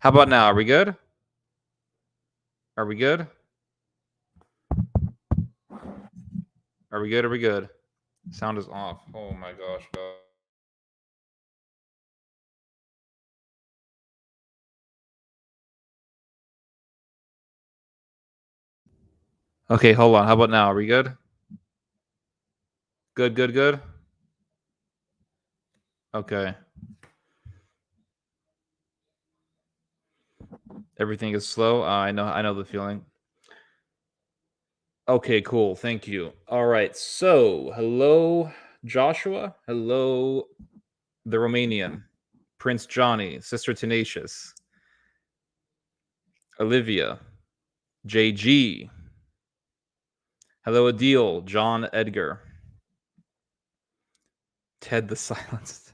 How about now? Are we good? Are we good? Are we good? Are we good? Sound is off. Oh my gosh. Okay, hold on. How about now? Are we good? Good, good, good. Okay. Everything is slow. I know the feeling. Okay, cool. Thank you. All right. So, hello, Joshua. Hello, the Romanian. Prince Johnny, Sister Tenacious, Olivia, JG. Hello, Adil, John Edgar, Ted the Silenced.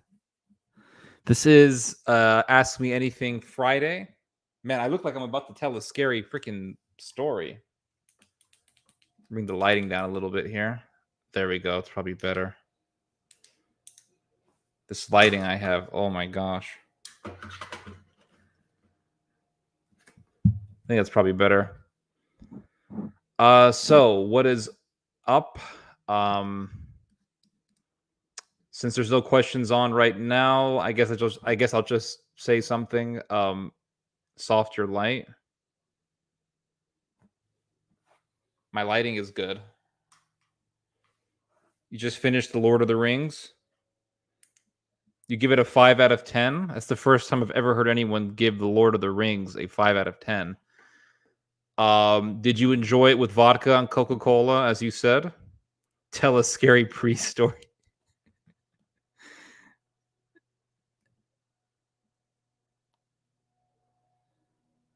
This is Ask Me Anything Friday. Man, I look like I'm about to tell a scary freaking story. Bring the lighting down a little bit here. There we go. It's probably better. This lighting I have. Oh my gosh. I think that's probably better. So what is up? Since there's no questions on right now, I guess I'll just say something. Soft your light. My lighting is good. You just finished The Lord of the Rings. You give it a 5 out of 10. That's the first time I've ever heard anyone give The Lord of the Rings a 5 out of 10. Did you enjoy it with vodka and Coca-Cola, as you said? Tell a scary priest story.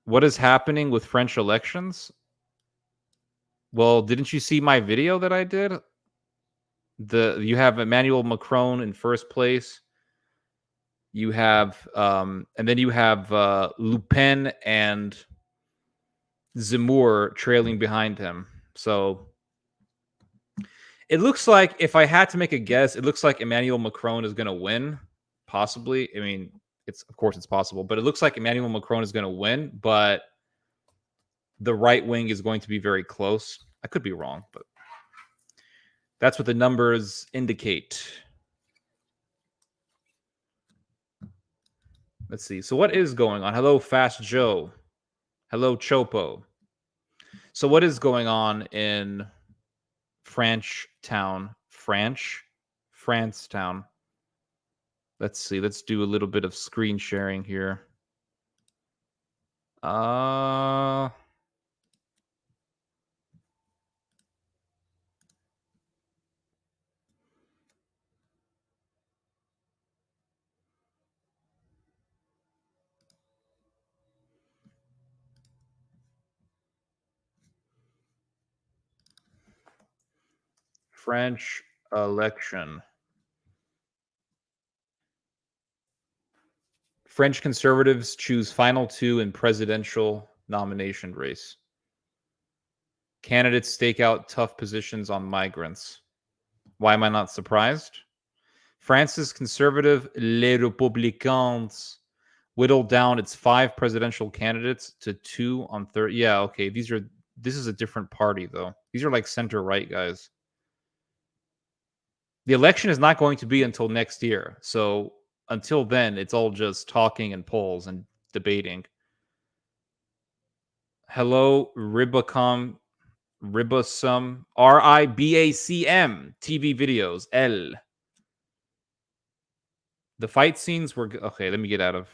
What is happening with French elections? Well, didn't you see my video that I did? You have Emmanuel Macron in first place. You have and then you have Le Pen and Zemmour trailing behind him. So it looks like, if I had to make a guess, it looks like Emmanuel Macron is going to win, possibly. I mean, of course it's possible, but it looks like Emmanuel Macron is going to win, but the right wing is going to be very close. I could be wrong, but that's what the numbers indicate. Let's see. So what is going on? Hello, Fast Joe. Hello, Chopo. So what is going on in France Town? France Town. Let's see. Let's do a little bit of screen sharing here. French election. French conservatives choose final two in presidential nomination race. Candidates stake out tough positions on migrants. Why am I not surprised? France's conservative Les Républicains whittled down its 5 presidential candidates to 2 on third. Yeah, okay. This is a different party, though. These are like center-right guys. The election is not going to be until next year. So until then, it's all just talking and polls and debating. Hello, Ribacom, Ribasum, RIBACM, TV videos, L. The fight scenes were okay. Let me get out of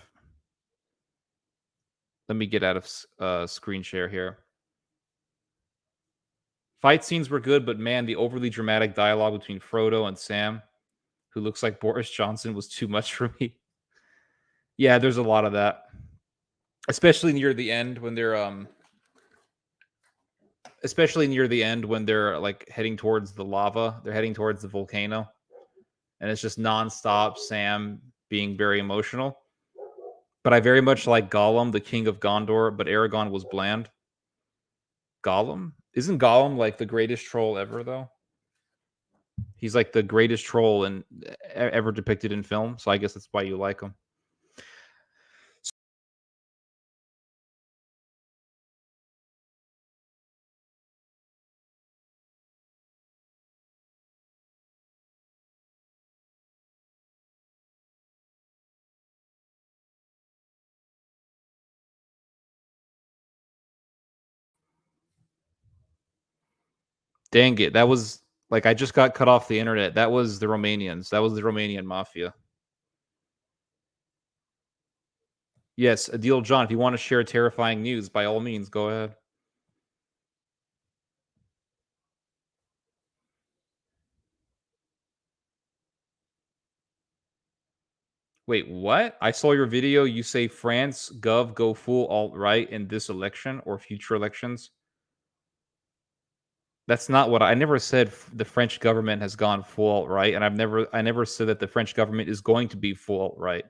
screen share here. Fight scenes were good, but man, the overly dramatic dialogue between Frodo and Sam, who looks like Boris Johnson, was too much for me. Yeah, there's a lot of that, especially near the end when they're like heading towards the lava. They're heading towards the volcano, and it's just nonstop Sam being very emotional. But I very much like Gollum, the King of Gondor, but Aragorn was bland. Gollum? Isn't Gollum like the greatest troll ever, though? He's like the greatest troll ever depicted in film, so I guess that's why you like him. Dang it. That was like I just got cut off the internet. That was the Romanians. That was the Romanian mafia. Yes, Adil John, if you want to share terrifying news, by all means, go ahead. Wait, what? I saw your video. You say France gov go full alt-right in this election or future elections. That's not what I never said. The French government has gone full alt-right, and I never said that the French government is going to be full alt-right.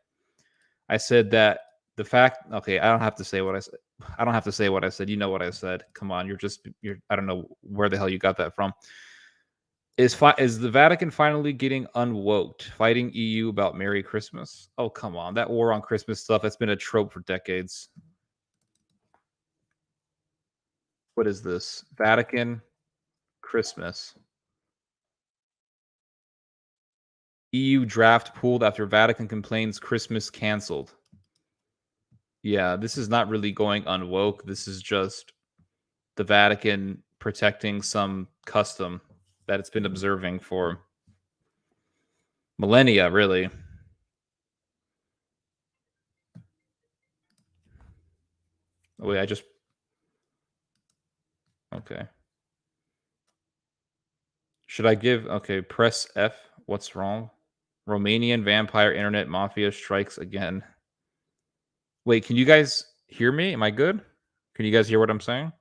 I said that the fact. Okay, I don't have to say what I said. I don't have to say what I said. You know what I said. Come on, you're. I don't know where the hell you got that from. Is the Vatican finally getting unwoked, fighting EU about Merry Christmas? Oh, come on. That war on Christmas stuff, that's been a trope for decades. What is this? Vatican Christmas. EU draft pulled after Vatican complains Christmas canceled. Yeah, this is not really going unwoke. This is just the Vatican protecting some custom that it's been observing for millennia, really. Oh, wait, I just. Okay. Should I give. Okay, press F. What's wrong? Romanian vampire internet mafia strikes again. Wait, can you guys hear me? Am I good? Can you guys hear what I'm saying?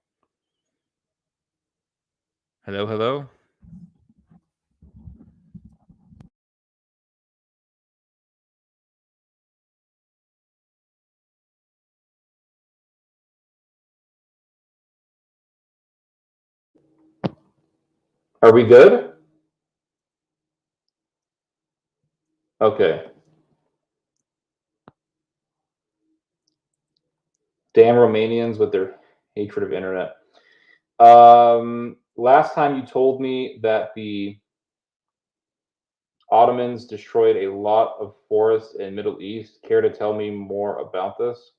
Hello, hello? Are we good? Okay. Damn Romanians with their hatred of internet. Last time you told me that the Ottomans destroyed a lot of forests in Middle East. Care to tell me more about this?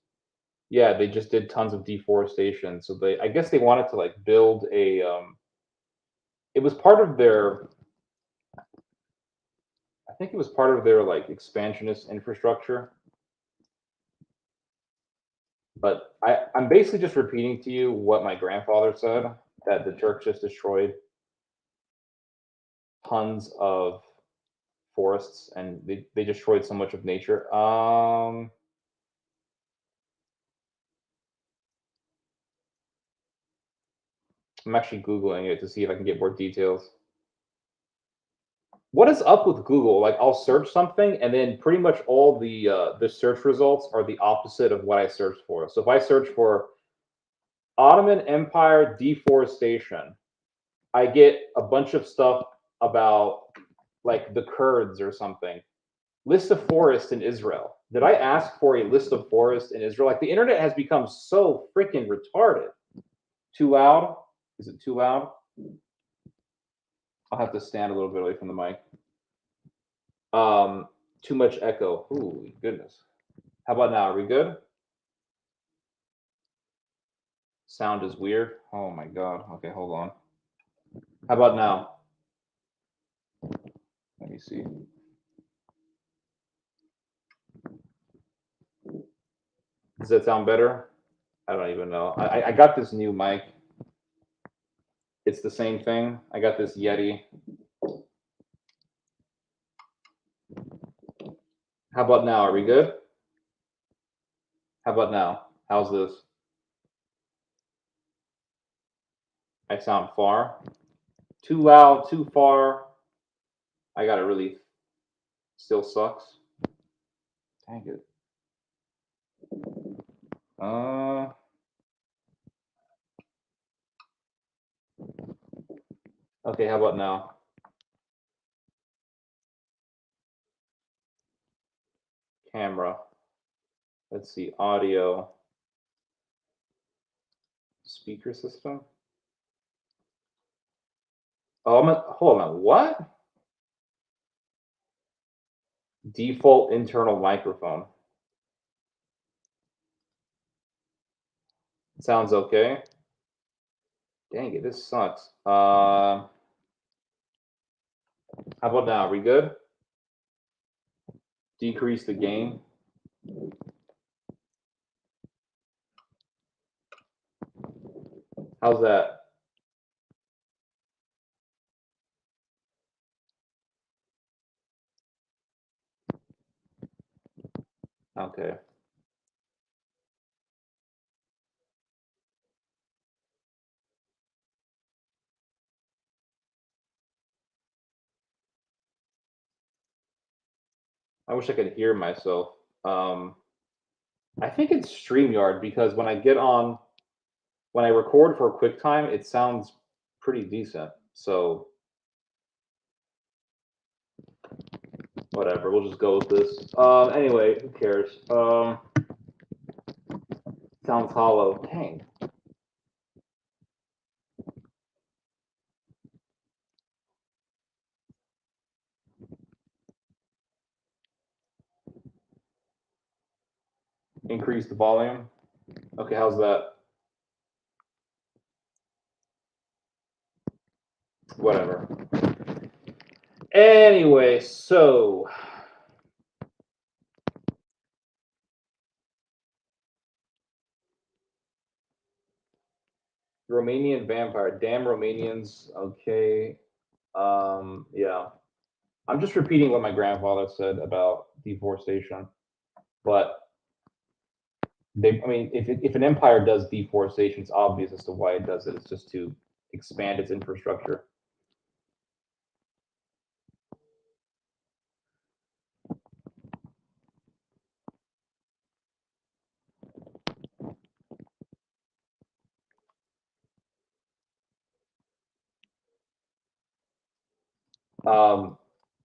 Yeah, they just did tons of deforestation. So I guess they wanted to like build a. It was part of their. I think it was part of their like expansionist infrastructure. But I'm basically just repeating to you what my grandfather said, that the Turks just destroyed tons of forests and they destroyed so much of nature. I'm actually Googling it to see if I can get more details. What is up with Google? Like I'll search something and then pretty much all the search results are the opposite of what I searched for. So if I search for Ottoman Empire deforestation, I get a bunch of stuff about like the Kurds or something. List of forests in Israel. Did I ask for a list of forests in Israel? Like the internet has become so freaking retarded. Too loud? Is it too loud? I'll have to stand a little bit away from the mic. Too much echo. Ooh, goodness. How about now? Are we good? Sound is weird. Oh my god. Okay, hold on. How about now? Let me see. Does that sound better? I don't even know. I got this new mic. It's the same thing. I got this Yeti. How about now? Are we good? How about now? How's this? I sound far. Too loud, too far. I got it really still sucks. Dang it. Okay, how about now? Camera. Let's see, audio. Speaker system. Oh, hold on. What? Default internal microphone. Sounds okay. Dang it, this sucks. How about now? Are we good? Decrease the gain. How's that? Okay. I wish I could hear myself. I think it's StreamYard because when I record for QuickTime, it sounds pretty decent. So whatever, we'll just go with this. Anyway, who cares? Sounds hollow. Dang. Increase the volume. Okay, how's that? Whatever. Anyway, so Romanian vampire. Damn Romanians. Okay. Yeah. I'm just repeating what my grandfather said about deforestation. But I mean, if an empire does deforestation, it's obvious as to why it does it. It's just to expand its infrastructure.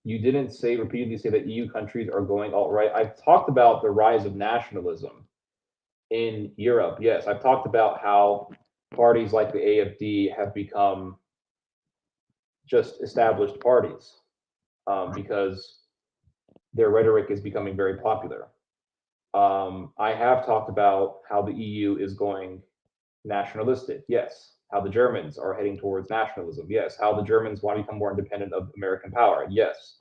You didn't repeatedly say that EU countries are going alt right. I've talked about the rise of nationalism in Europe. Yes, I've talked about how parties like the AFD have become just established parties because their rhetoric is becoming very popular. I have talked about how the EU is going nationalistic. Yes. How the Germans are heading towards nationalism. Yes. How the Germans want to become more independent of American power. Yes.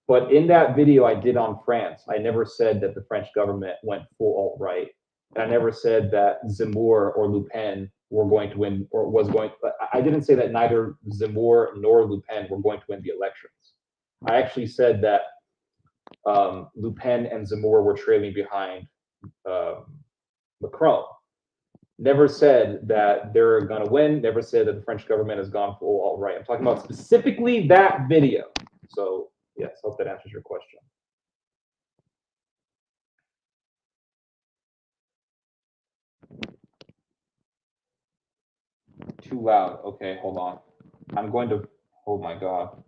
But in that video I did on France, I never said that the French government went full alt right. And I never said that Zemmour or Le Pen were going to win or was going. I didn't say that neither Zemmour nor Le Pen were going to win the elections. I actually said that Le Pen and Zemmour were trailing behind Macron. Never said that they're going to win. Never said that the French government has gone full alt right. I'm talking about specifically that video. So yes, hope that answers your question. Too loud. Okay, hold on. I'm going to. Oh my god.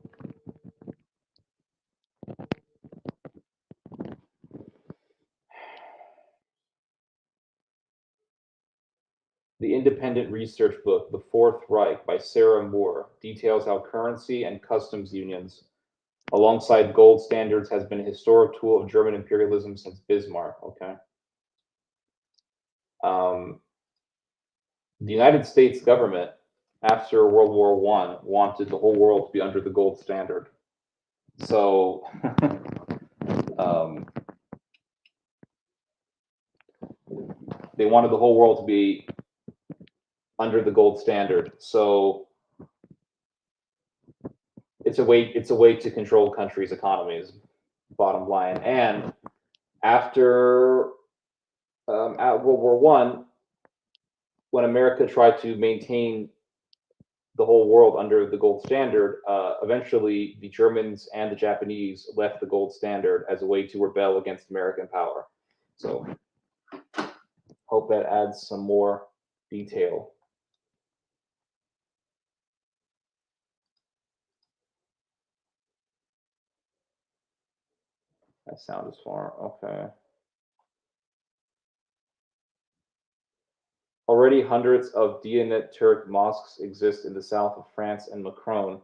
The independent research book, The Fourth Reich by Sarah Moore, details how currency and customs unions, alongside gold standards, has been a historic tool of German imperialism since Bismarck. Okay. The United States government, after World War I, wanted the whole world to be under the gold standard. So, they wanted the whole world to be under the gold standard. So, it's a way to control countries' economies. Bottom line, and after at World War I, when America tried to maintain the whole world under the gold standard, eventually the Germans and the Japanese left the gold standard as a way to rebel against American power. So, hope that adds some more detail. That sound is far. Okay. Already hundreds of Diyanet Turk mosques exist in the south of France, and Macron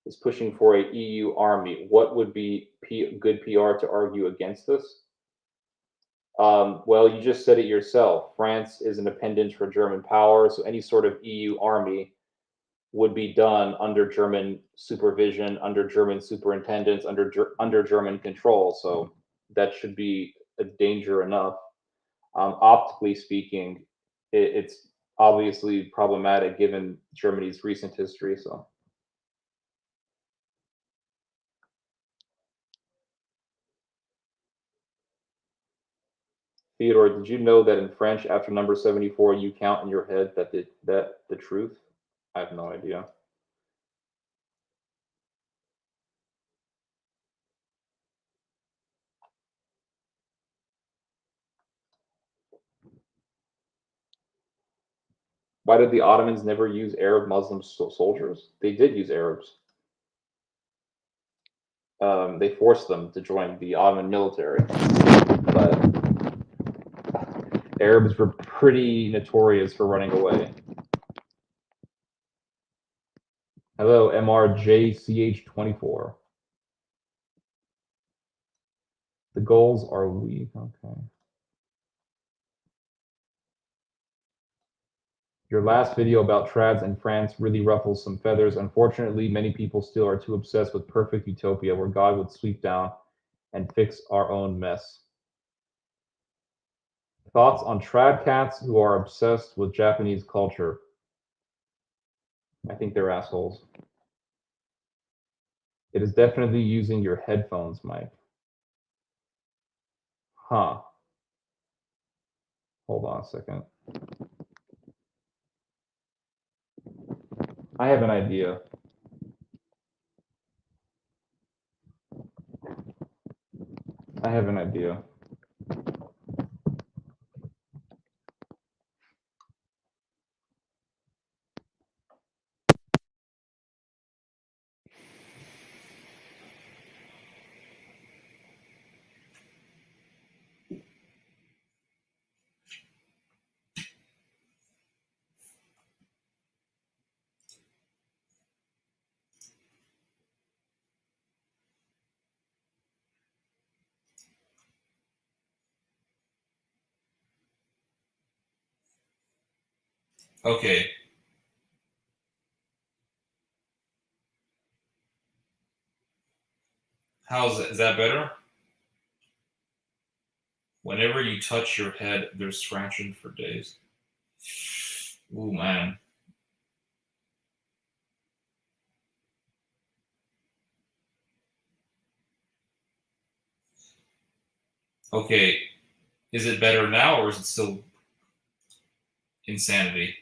is pushing for a EU army. What would be good PR to argue against this? Well, you just said it yourself. France is independent for German power, so any sort of EU army would be done under German supervision, under German superintendents, under German control. So that should be a danger enough. Optically speaking, it's obviously problematic given Germany's recent history. So. Theodore, did you know that in French, after number 74, you count in your head that the truth? I have no idea. Why did the Ottomans never use Arab Muslim soldiers? They did use Arabs. They forced them to join the Ottoman military, but Arabs were pretty notorious for running away. Hello, MRJCH24. The goals are weak. Okay. Your last video about trads in France really ruffles some feathers. Unfortunately, many people still are too obsessed with perfect utopia where God would sweep down and fix our own mess. Thoughts on trad cats who are obsessed with Japanese culture? I think they're assholes. It is definitely using your headphones, Mike. Huh. Hold on a second. I have an idea. I have an idea. Okay. How's that? Is that better? Whenever you touch your head, there's scratching for days. Ooh, man. Okay. Is it better now or is it still insanity?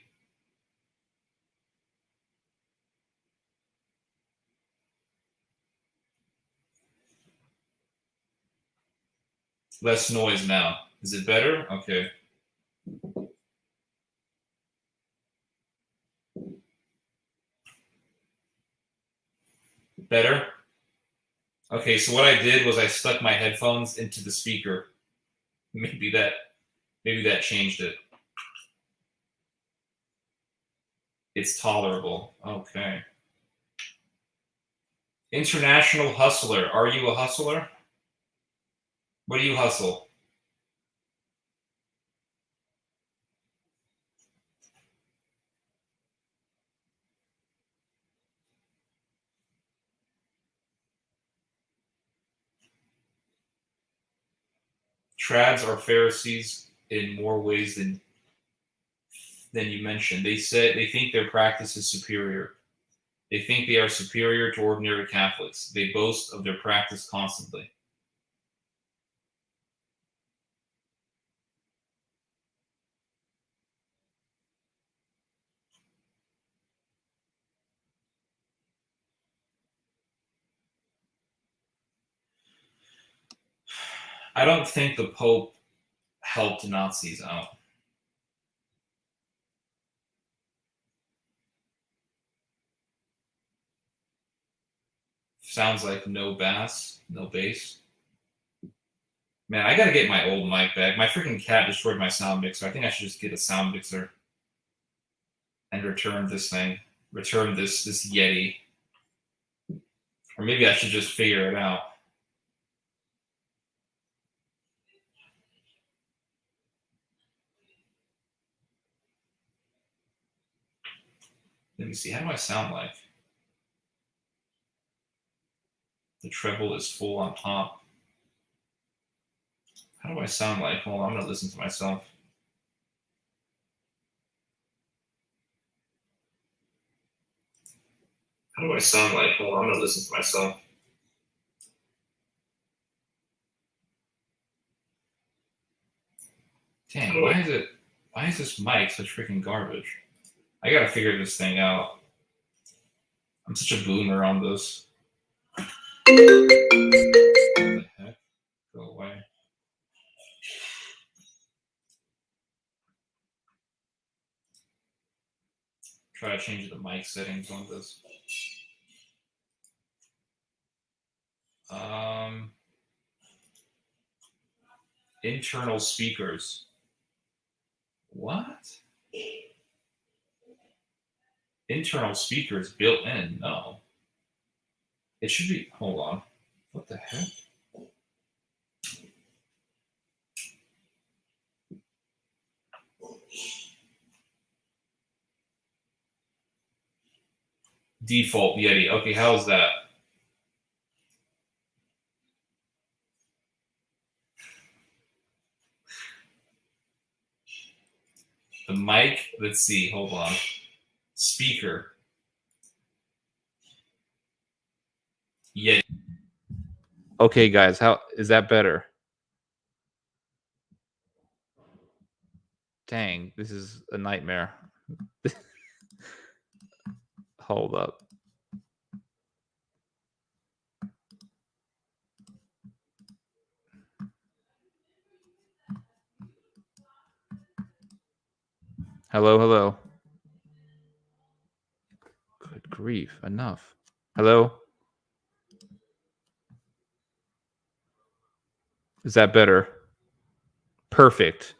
Less noise now. Is it better? Okay. Better? Okay, so what I did was I stuck my headphones into the speaker. Maybe that changed it. It's tolerable. Okay. International hustler. Are you a hustler? What do you hustle? Trads are Pharisees in more ways than you mentioned. They think their practice is superior. They think they are superior to ordinary Catholics. They boast of their practice constantly. I don't think the Pope helped Nazis out. Sounds like no bass, no bass. Man, I gotta get my old mic back. My freaking cat destroyed my sound mixer. I think I should just get a sound mixer and return this thing. Return this Yeti. Or maybe I should just figure it out. Let me see. How do I sound like? The treble is full on top. How do I sound like? Hold on, I'm going to listen to myself. How do I sound like? Hold on, I'm going to listen to myself. Dang, why is this mic such freaking garbage? I gotta figure this thing out. I'm such a boomer on this. What the heck? Go away. Try to change the mic settings on this. Internal speakers. What? Internal speakers built in? No. It should be. Hold on. What the heck? Default Yeti. Okay, how's that? The mic. Let's see. Hold on. Speaker. Yeti. Okay, guys, how is that better? Dang, this is a nightmare. Hold up. Hello, hello. Good grief, enough. Hello? Is that better? Perfect.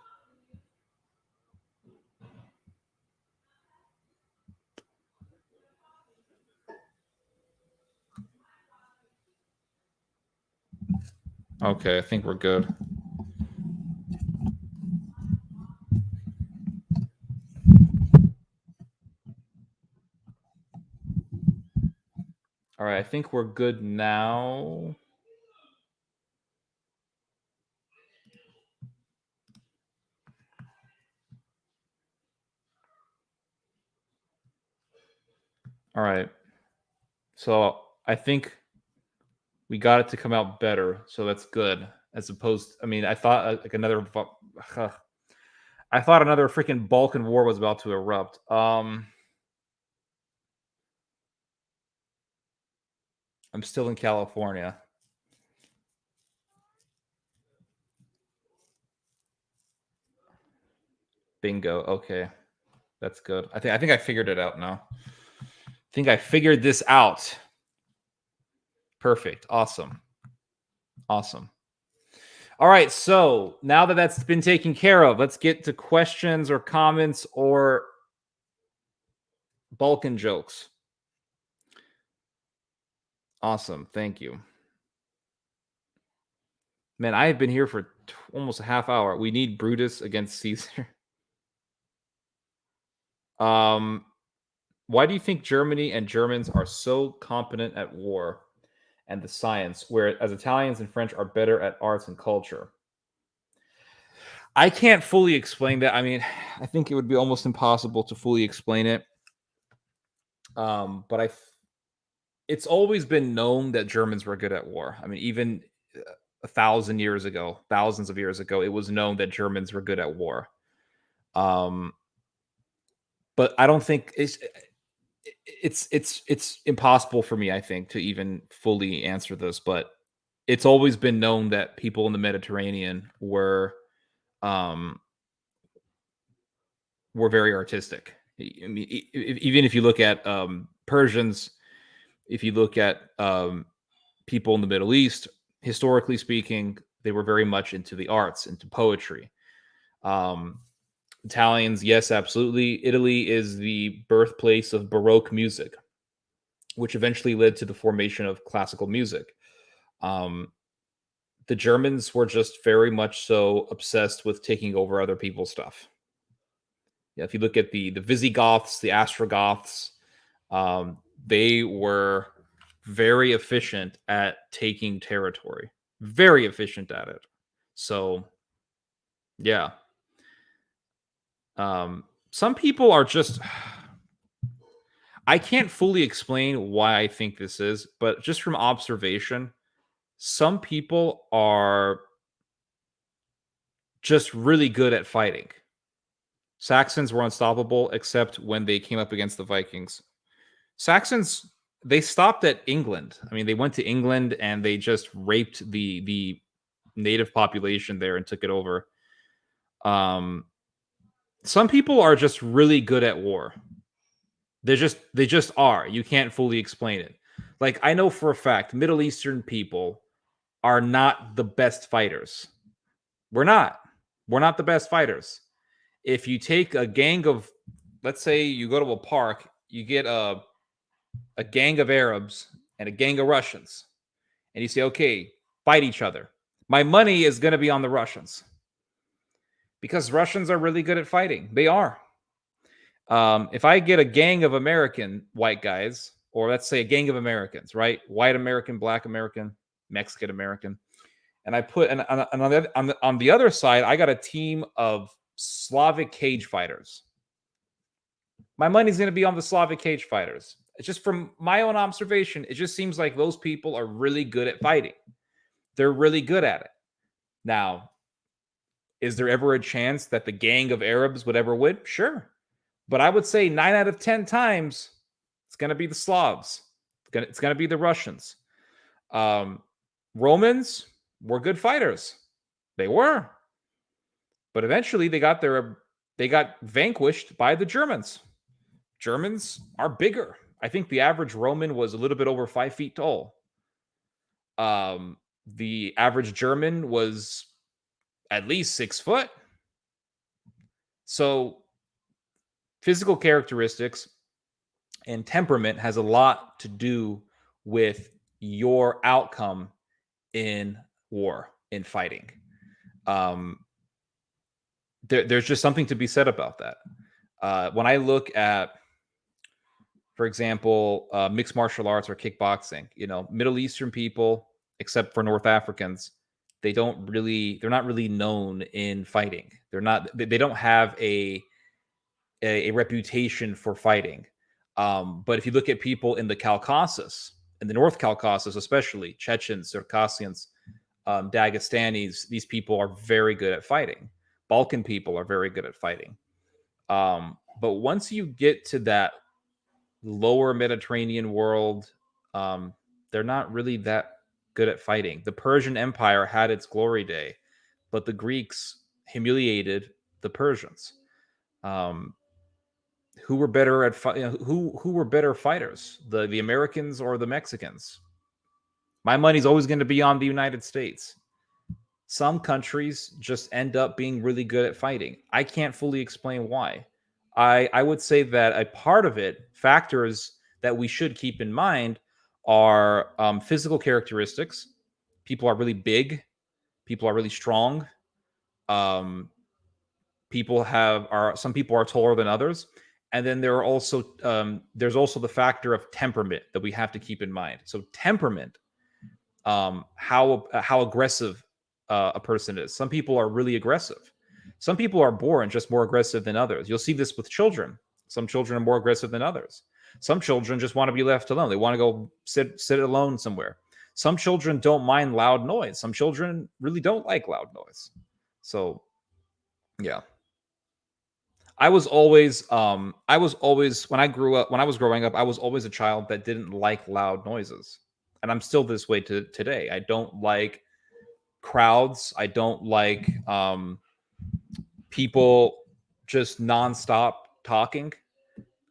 Okay, I think we're good. All right, I think we're good now. All right. So I think we got it to come out better, so that's good. As opposed, I mean, I thought like another. I thought another freaking Balkan war was about to erupt. I'm still in California. Bingo. Okay, that's good. I think I figured it out now. I think I figured this out. Perfect. Awesome. Awesome. All right. So now that that's been taken care of, let's get to questions or comments or Balkan jokes. Awesome. Thank you. Man, I have been here for almost a half hour. We need Brutus against Caesar. Why do you think Germany and Germans are so competent at war and the science, whereas Italians and French are better at arts and culture? I can't fully explain that. I mean, I think it would be almost impossible to fully explain it. But it's always been known that Germans were good at war. I mean, even 1,000 years ago, thousands of years ago, it was known that Germans were good at war. But I don't think it's impossible for me, I think, to even fully answer this. But it's always been known that people in the Mediterranean were very artistic. I mean, even if you look at Persians, if you look at people in the Middle East, historically speaking, they were very much into the arts, into poetry. Italians, yes, absolutely. Italy is the birthplace of Baroque music, which eventually led to the formation of classical music. The Germans were just very much so obsessed with taking over other people's stuff. Yeah, if you look at the Visigoths, the Ostrogoths, They were very efficient at taking territory, very efficient at it. So, yeah. Some people are just, I can't fully explain why I think this is, but just from observation, some people are just really good at fighting. Saxons were unstoppable except when they came up against the Vikings. Saxons, they stopped at England. I mean, they went to England and they just raped the native population there and took it over. Um, some people are just really good at war. They just are. You can't fully explain it. Like I know for a fact, Middle Eastern people are not the best fighters. We're not. We're not the best fighters. If you take a gang of, let's say you go to a park, you get a gang of Arabs and a gang of Russians, and you say, okay, fight each other. My money is going to be on the Russians because Russians are really good at fighting. They are. If I get a gang of American white guys, or let's say a gang of Americans, right? White American, Black American, Mexican American, and I put on the other side, I got a team of Slavic cage fighters. My money's going to be on the Slavic cage fighters. It's just from my own observation, it just seems like those people are really good at fighting. They're really good at it. Now, is there ever a chance that the gang of Arabs would ever win? Sure. But I would say 9 out of 10 times, it's going to be the Slavs. It's going to be the Russians. Romans were good fighters. They were. But eventually they got vanquished by the Germans. Germans are bigger. I think the average Roman was a little bit over 5 feet tall. The average German was at least 6 foot. So physical characteristics and temperament has a lot to do with your outcome in war, in fighting. There's just something to be said about that. When I look at, for example, mixed martial arts or kickboxing, Middle Eastern people, except for North Africans, they're not really known in fighting. They don't have a reputation for fighting. But if you look at people in the Caucasus, in the North Caucasus, especially Chechens, Circassians, Dagestanis, these people are very good at fighting. Balkan people are very good at fighting. But once you get to that lower Mediterranean world, they're not really that good at fighting. The Persian Empire had its glory day, but the Greeks humiliated the Persians. Who were better at who were better fighters, the Americans or the Mexicans? My money's always going to be on the United States. Some countries just end up being really good at fighting. I can't fully explain why. I would say that a part of it, factors that we should keep in mind, are physical characteristics. People are really big. People are really strong. Some people are taller than others, and then there's also the factor of temperament that we have to keep in mind. So temperament, how aggressive a person is. Some people are really aggressive. Some people are born just more aggressive than others. You'll see this with children. Some children are more aggressive than others. Some children just want to be left alone. They want to go sit alone somewhere. Some children don't mind loud noise. Some children really don't like loud noise. So, yeah. I was always when I was growing up, I was always a child that didn't like loud noises. And I'm still this way to today. I don't like crowds. I don't like people just nonstop talking.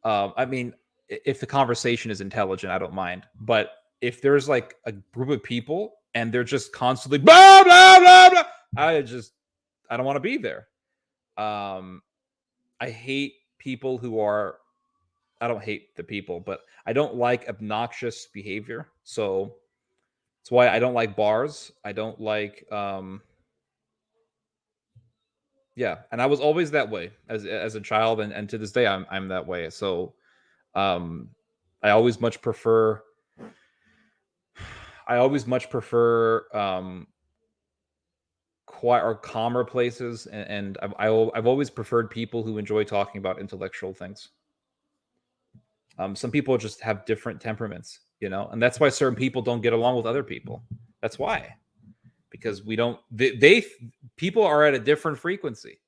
I mean, if the conversation is intelligent, I don't mind. But if there's like a group of people and they're just constantly blah blah blah blah, I don't want to be there. I hate people who are. I don't hate the people, but I don't like obnoxious behavior. So that's why I don't like bars. I don't like yeah, and I was always that way as a child, and to this day I'm that way. So, um, I always much prefer quiet or calmer places, and I've always preferred people who enjoy talking about intellectual things. Some people just have different temperaments, and that's why certain people don't get along with other people. That's why, because we don't. People are at a different frequency.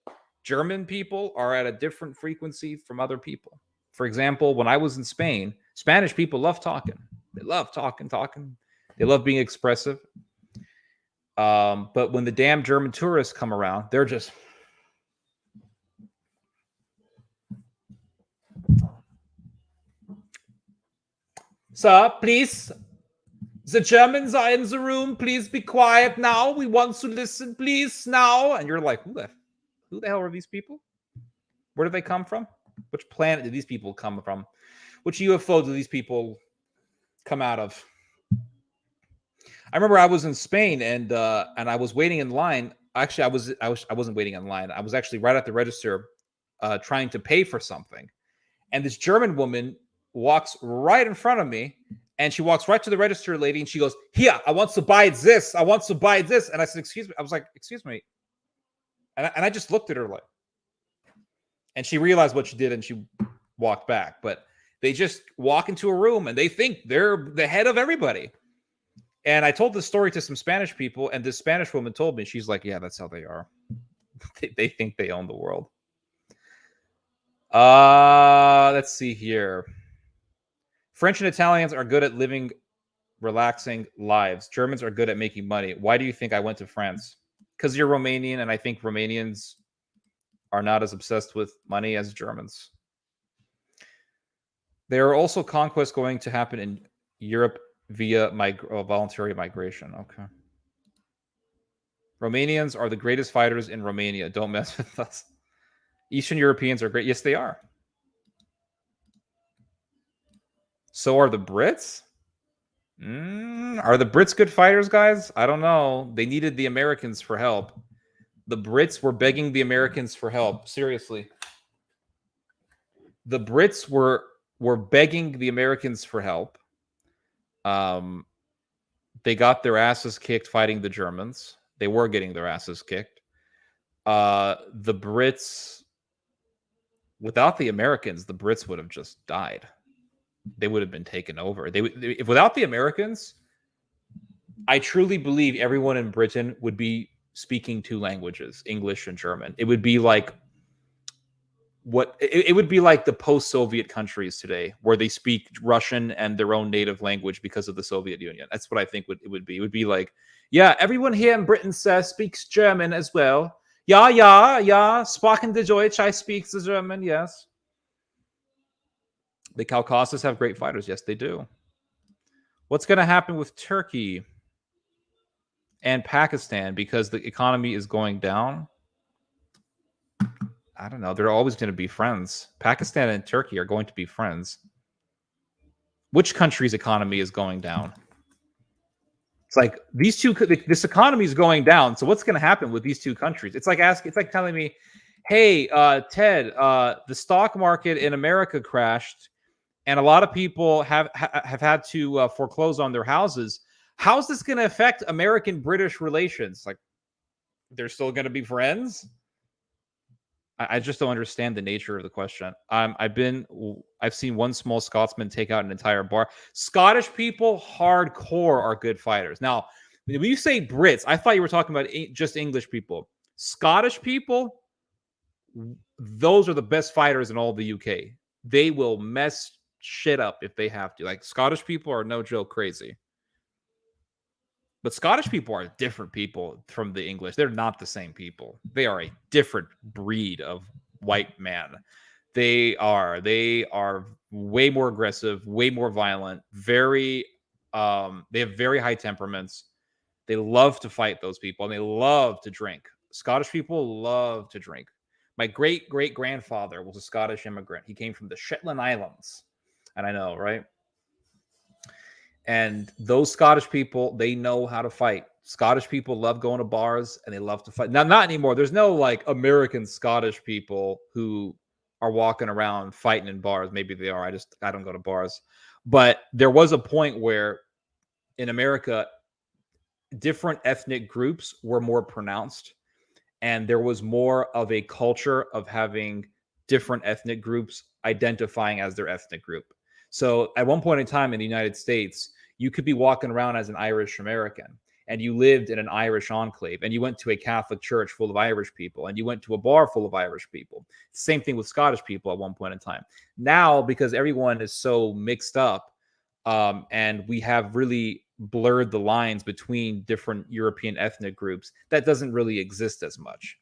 German people are at a different frequency from other people. For example, when I was in Spain, Spanish people love talking. They love talking. They love being expressive. But when the damn German tourists come around, they're just. Sir, please. The Germans are in the room. Please be quiet now. We want to listen, please, now. And you're like, who the hell are these people? Where do they come from? Which planet did these people come from? Which UFO do these people come out of? I remember I was in Spain and I was waiting in line. Actually, I wasn't waiting in line. I was actually right at the register, trying to pay for something, and this German woman walks right in front of me, and she walks right to the register lady, and she goes, "Here, I want to buy this. I want to buy this." And I said, "Excuse me." I was like, "Excuse me," and I just looked at her like, and she realized what she did, and she walked back. But they just walk into a room and they think they're the head of everybody. And I told this story to some Spanish people, and this Spanish woman told me, she's like, yeah, that's how they are. They think they own the world. Let's see here. French and Italians are good at living relaxing lives. Germans are good at making money. Why do you think I went to France? Because you're Romanian, and I think Romanians are not as obsessed with money as Germans. There are also conquests going to happen in Europe via voluntary migration. Okay. Romanians are the greatest fighters in Romania. Don't mess with us. Eastern Europeans are great. Yes, they are. So are the Brits? Are the Brits good fighters, guys? I don't know. They needed the Americans for help. The Brits were begging the Americans for help. Seriously. The Brits were begging the Americans for help. They got their asses kicked fighting the Germans. They were getting their asses kicked. The Brits, without the Americans, the Brits would have just died. They would have been taken over. If without the Americans, I truly believe everyone in Britain would be speaking two languages, English and German. It would be like it would be like the post-Soviet countries today, where they speak Russian and their own native language because of the Soviet Union. That's what I think it would be. It would be like, yeah, everyone here in Britain speaks German as well. Yeah, sprechen die Deutsch, I speak the German, yes. The Caucasus have great fighters. Yes, they do. What's going to happen with Turkey and Pakistan because the economy is going down? I don't know. They're always going to be friends. Pakistan and Turkey are going to be friends. Which country's economy is going down? It's like these two. This economy is going down. So what's going to happen with these two countries? It's like It's like telling me, "Hey, Ted, the stock market in America crashed, and a lot of people have had to foreclose on their houses. How's this going to affect American-British relations? Like, they're still going to be friends?" I just don't understand the nature of the question. I've seen one small Scotsman take out an entire bar. Scottish people, hardcore, are good fighters. Now, when you say Brits, I thought you were talking about just English people. Scottish people, those are the best fighters in all the UK. They will mess shit up if they have to. Like, Scottish people are no joke crazy. But Scottish people are different people from the English. They're not the same people. They are a different breed of white man. They are way more aggressive, way more violent, they have very high temperaments. They love to fight those people, and they love to drink. Scottish people love to drink. My great-great-grandfather was a Scottish immigrant. He came from the Shetland Islands. And I know, right? And those Scottish people, they know how to fight. Scottish people love going to bars, and they love to fight. Now, not anymore. There's no like American Scottish people who are walking around fighting in bars. Maybe they are. I don't go to bars. But there was a point where in America, different ethnic groups were more pronounced, and there was more of a culture of having different ethnic groups identifying as their ethnic group. So at one point in time in the United States, you could be walking around as an Irish American, and you lived in an Irish enclave, and you went to a Catholic church full of Irish people, and you went to a bar full of Irish people. Same thing with Scottish people at one point in time. Now, because everyone is so mixed up, and we have really blurred the lines between different European ethnic groups, that doesn't really exist as much.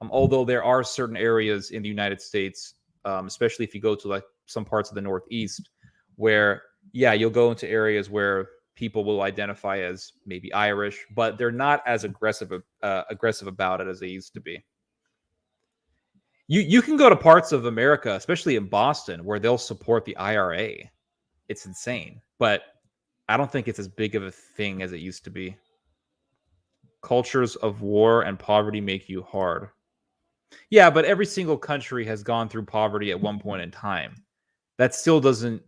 Although there are certain areas in the United States, especially if you go to like some parts of the Northeast, where yeah, you'll go into areas where people will identify as maybe Irish, but they're not as aggressive about it as they used to be. You can go to parts of America, especially in Boston, where they'll support the IRA. It's insane, but I don't think it's as big of a thing as it used to be. Cultures of war and poverty make you hard. Yeah, but every single country has gone through poverty at one point in time. That still doesn't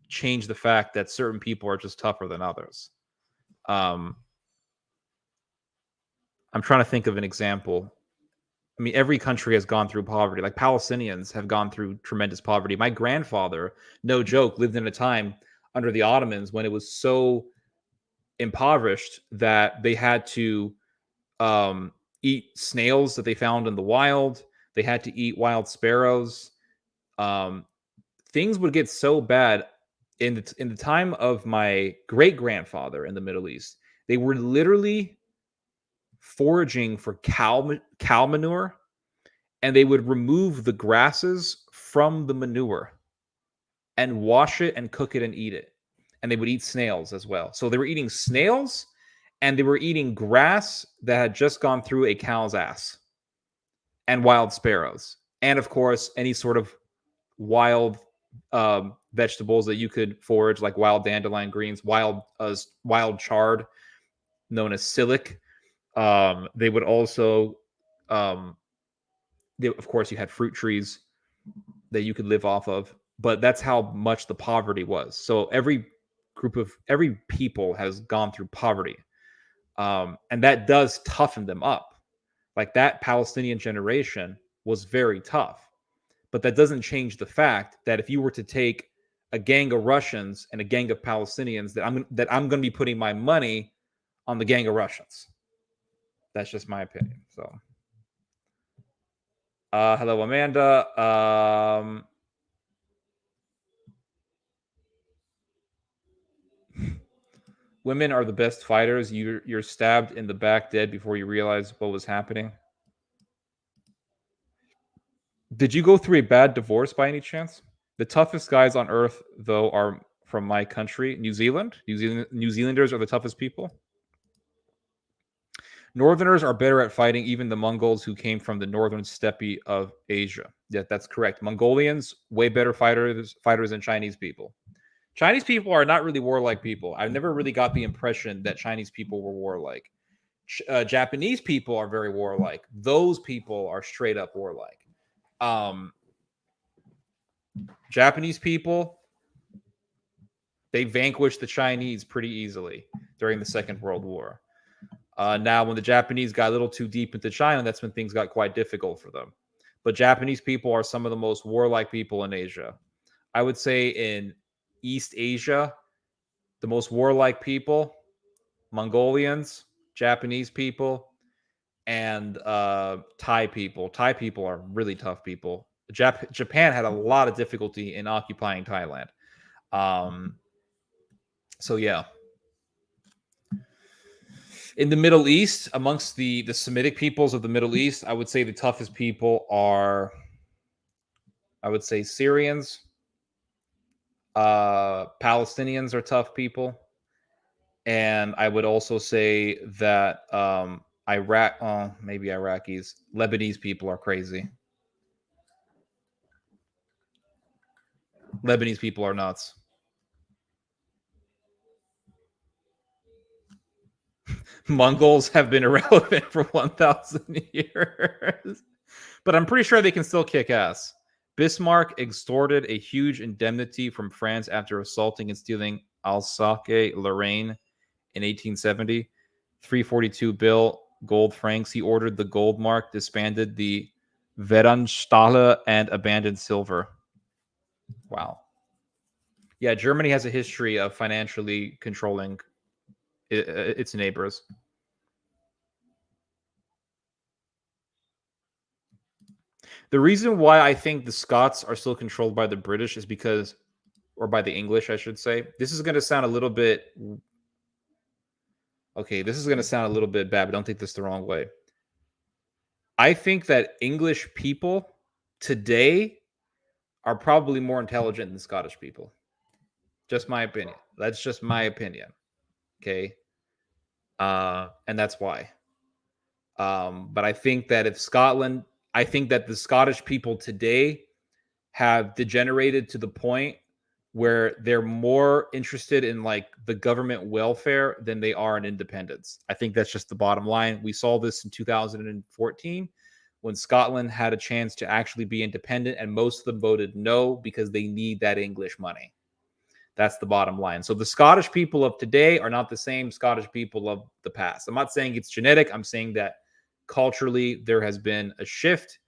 change the fact that certain people are just tougher than others. I'm trying to think of an example. I mean, every country has gone through poverty. Like Palestinians have gone through tremendous poverty. My grandfather, no joke, lived in a time under the Ottomans when it was so impoverished that they had to eat snails that they found in the wild. They had to eat wild sparrows. Things would get so bad in the time of my great grandfather in the Middle East. They were literally foraging for cow manure, and they would remove the grasses from the manure and wash it and cook it and eat it. And they would eat snails as well. So they were eating snails, and they were eating grass that had just gone through a cow's ass, and wild sparrows, and of course any sort of wild vegetables that you could forage, like wild dandelion greens, wild chard known as silic. They would also of course you had fruit trees that you could live off of, but that's how much the poverty was. So every people has gone through poverty, and that does toughen them up. Like that Palestinian generation was very tough, but that doesn't change the fact that if you were to take a gang of Russians and a gang of Palestinians, that I'm going to be putting my money on the gang of Russians. That's just my opinion. So, hello, Amanda. Women are the best fighters. You're stabbed in the back dead before you realize what was happening. Did you go through a bad divorce by any chance? The toughest guys on earth, though, are from my country, New Zealand. New Zealanders are the toughest people. Northerners are better at fighting, even the Mongols who came from the northern steppe of Asia. Yeah, that's correct. Mongolians, way better fighters than Chinese people. Chinese people are not really warlike people. I've never really got the impression that Chinese people were warlike. Japanese people are very warlike. Those people are straight up warlike. Japanese people, they vanquished the Chinese pretty easily during the Second World War. Now, when the Japanese got a little too deep into China, that's when things got quite difficult for them. But Japanese people are some of the most warlike people in Asia. I would say in East Asia, the most warlike people, Mongolians, Japanese people, and Thai people. Thai people are really tough people. Japan had a lot of difficulty in occupying Thailand. So yeah. In the Middle East, amongst the Semitic peoples of the Middle East, I would say the toughest people are, I would say, Syrians. Palestinians are tough people. And I would also say that maybe Iraqis, Lebanese people are crazy. Lebanese people are nuts. Mongols have been irrelevant for 1,000 years, but I'm pretty sure they can still kick ass. Bismarck extorted a huge indemnity from France after assaulting and stealing Alsace-Lorraine in 1870. 342 bill, gold francs. He ordered the gold mark, disbanded the Veranstahle, and abandoned silver. Wow. Yeah, Germany has a history of financially controlling its neighbors. The reason why I think the Scots are still controlled by the British is because, or by the English, I should say. This is going to sound a little bit. Okay, this is going to sound a little bit bad, but don't take this the wrong way. I think that English people today are probably more intelligent than Scottish people. Just my opinion. That's just my opinion. Okay. And that's why. But I think that if Scotland, I think that the Scottish people today have degenerated to the point where they're more interested in like the government welfare than they are in independence. I think that's just the bottom line. We saw this in 2014 when Scotland had a chance to actually be independent, and most of them voted no because they need that English money. That's the bottom line. So the Scottish people of today are not the same Scottish people of the past. I'm not saying it's genetic. I'm saying that culturally there has been a shift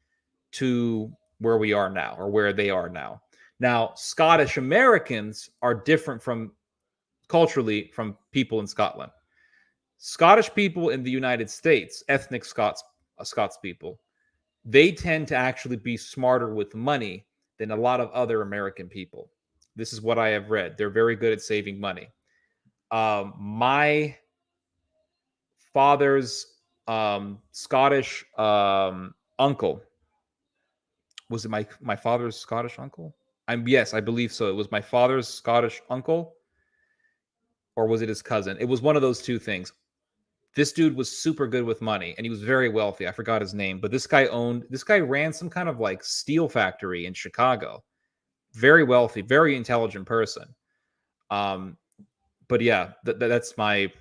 to where we are now, or where they are now. Now, Scottish Americans are different from culturally from people in Scotland. Scottish people in the United States, ethnic Scots people, they tend to actually be smarter with money than a lot of other American people. This is what I have read. They're very good at saving money. My father's Scottish uncle, was it my father's Scottish uncle? Yes, I believe so. It was my father's Scottish uncle, or was it his cousin? It was one of those two things. This dude was super good with money, and he was very wealthy. I forgot his name, but this guy ran some kind of like steel factory in Chicago. Very wealthy, very intelligent person. But yeah, that's my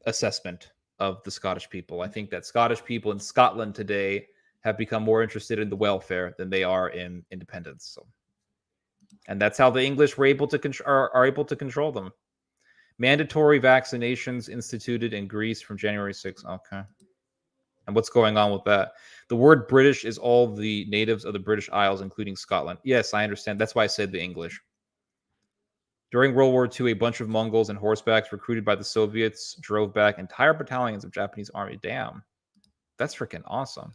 assessment of the Scottish people. I think that Scottish people in Scotland today have become more interested in the welfare than they are in independence. So, and that's how the English were able to are able to control them. Mandatory vaccinations instituted in Greece from January 6th. Okay. And what's going on with that? The word British is all the natives of the British Isles, including Scotland. Yes, I understand. That's why I said the English. During World War II, a bunch of Mongols and horsebacks recruited by the Soviets drove back entire battalions of Japanese army. Damn. That's freaking awesome.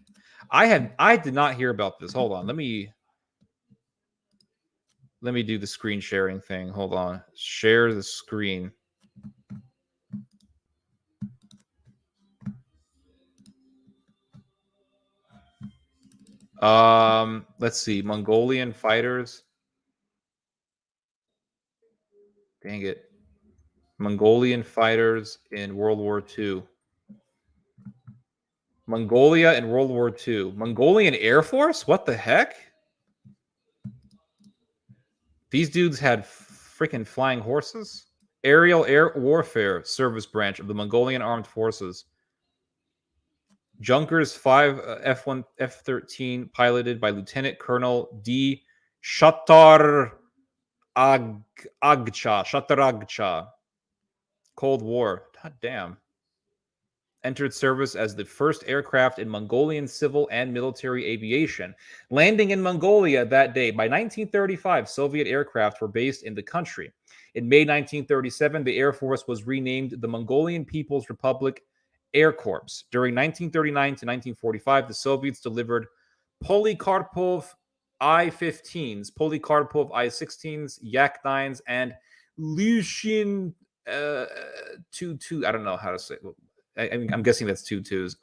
I did not hear about this. Hold on. Let me do the screen sharing thing. Hold on. Share the screen. Let's see. Mongolian fighters. Dang it. Mongolian fighters in World War II. Mongolia in World War II. Mongolian Air Force? What the heck? These dudes had freaking flying horses? Aerial Air Warfare Service Branch of the Mongolian Armed Forces. Junkers 5 F1 F-13 piloted by Lieutenant Colonel D. Shatar Agcha. Cold War. God damn. Entered service as the first aircraft in Mongolian civil and military aviation, landing in Mongolia that day. By 1935, Soviet aircraft were based in the country. In May 1937, the Air Force was renamed the Mongolian People's Republic Air Corps. During 1939 to 1945, the Soviets delivered Polikarpov I-15s, Polikarpov I-16s, Yak-9s, and Lushin 2. I don't know how to say it. I'm guessing that's 2 2s.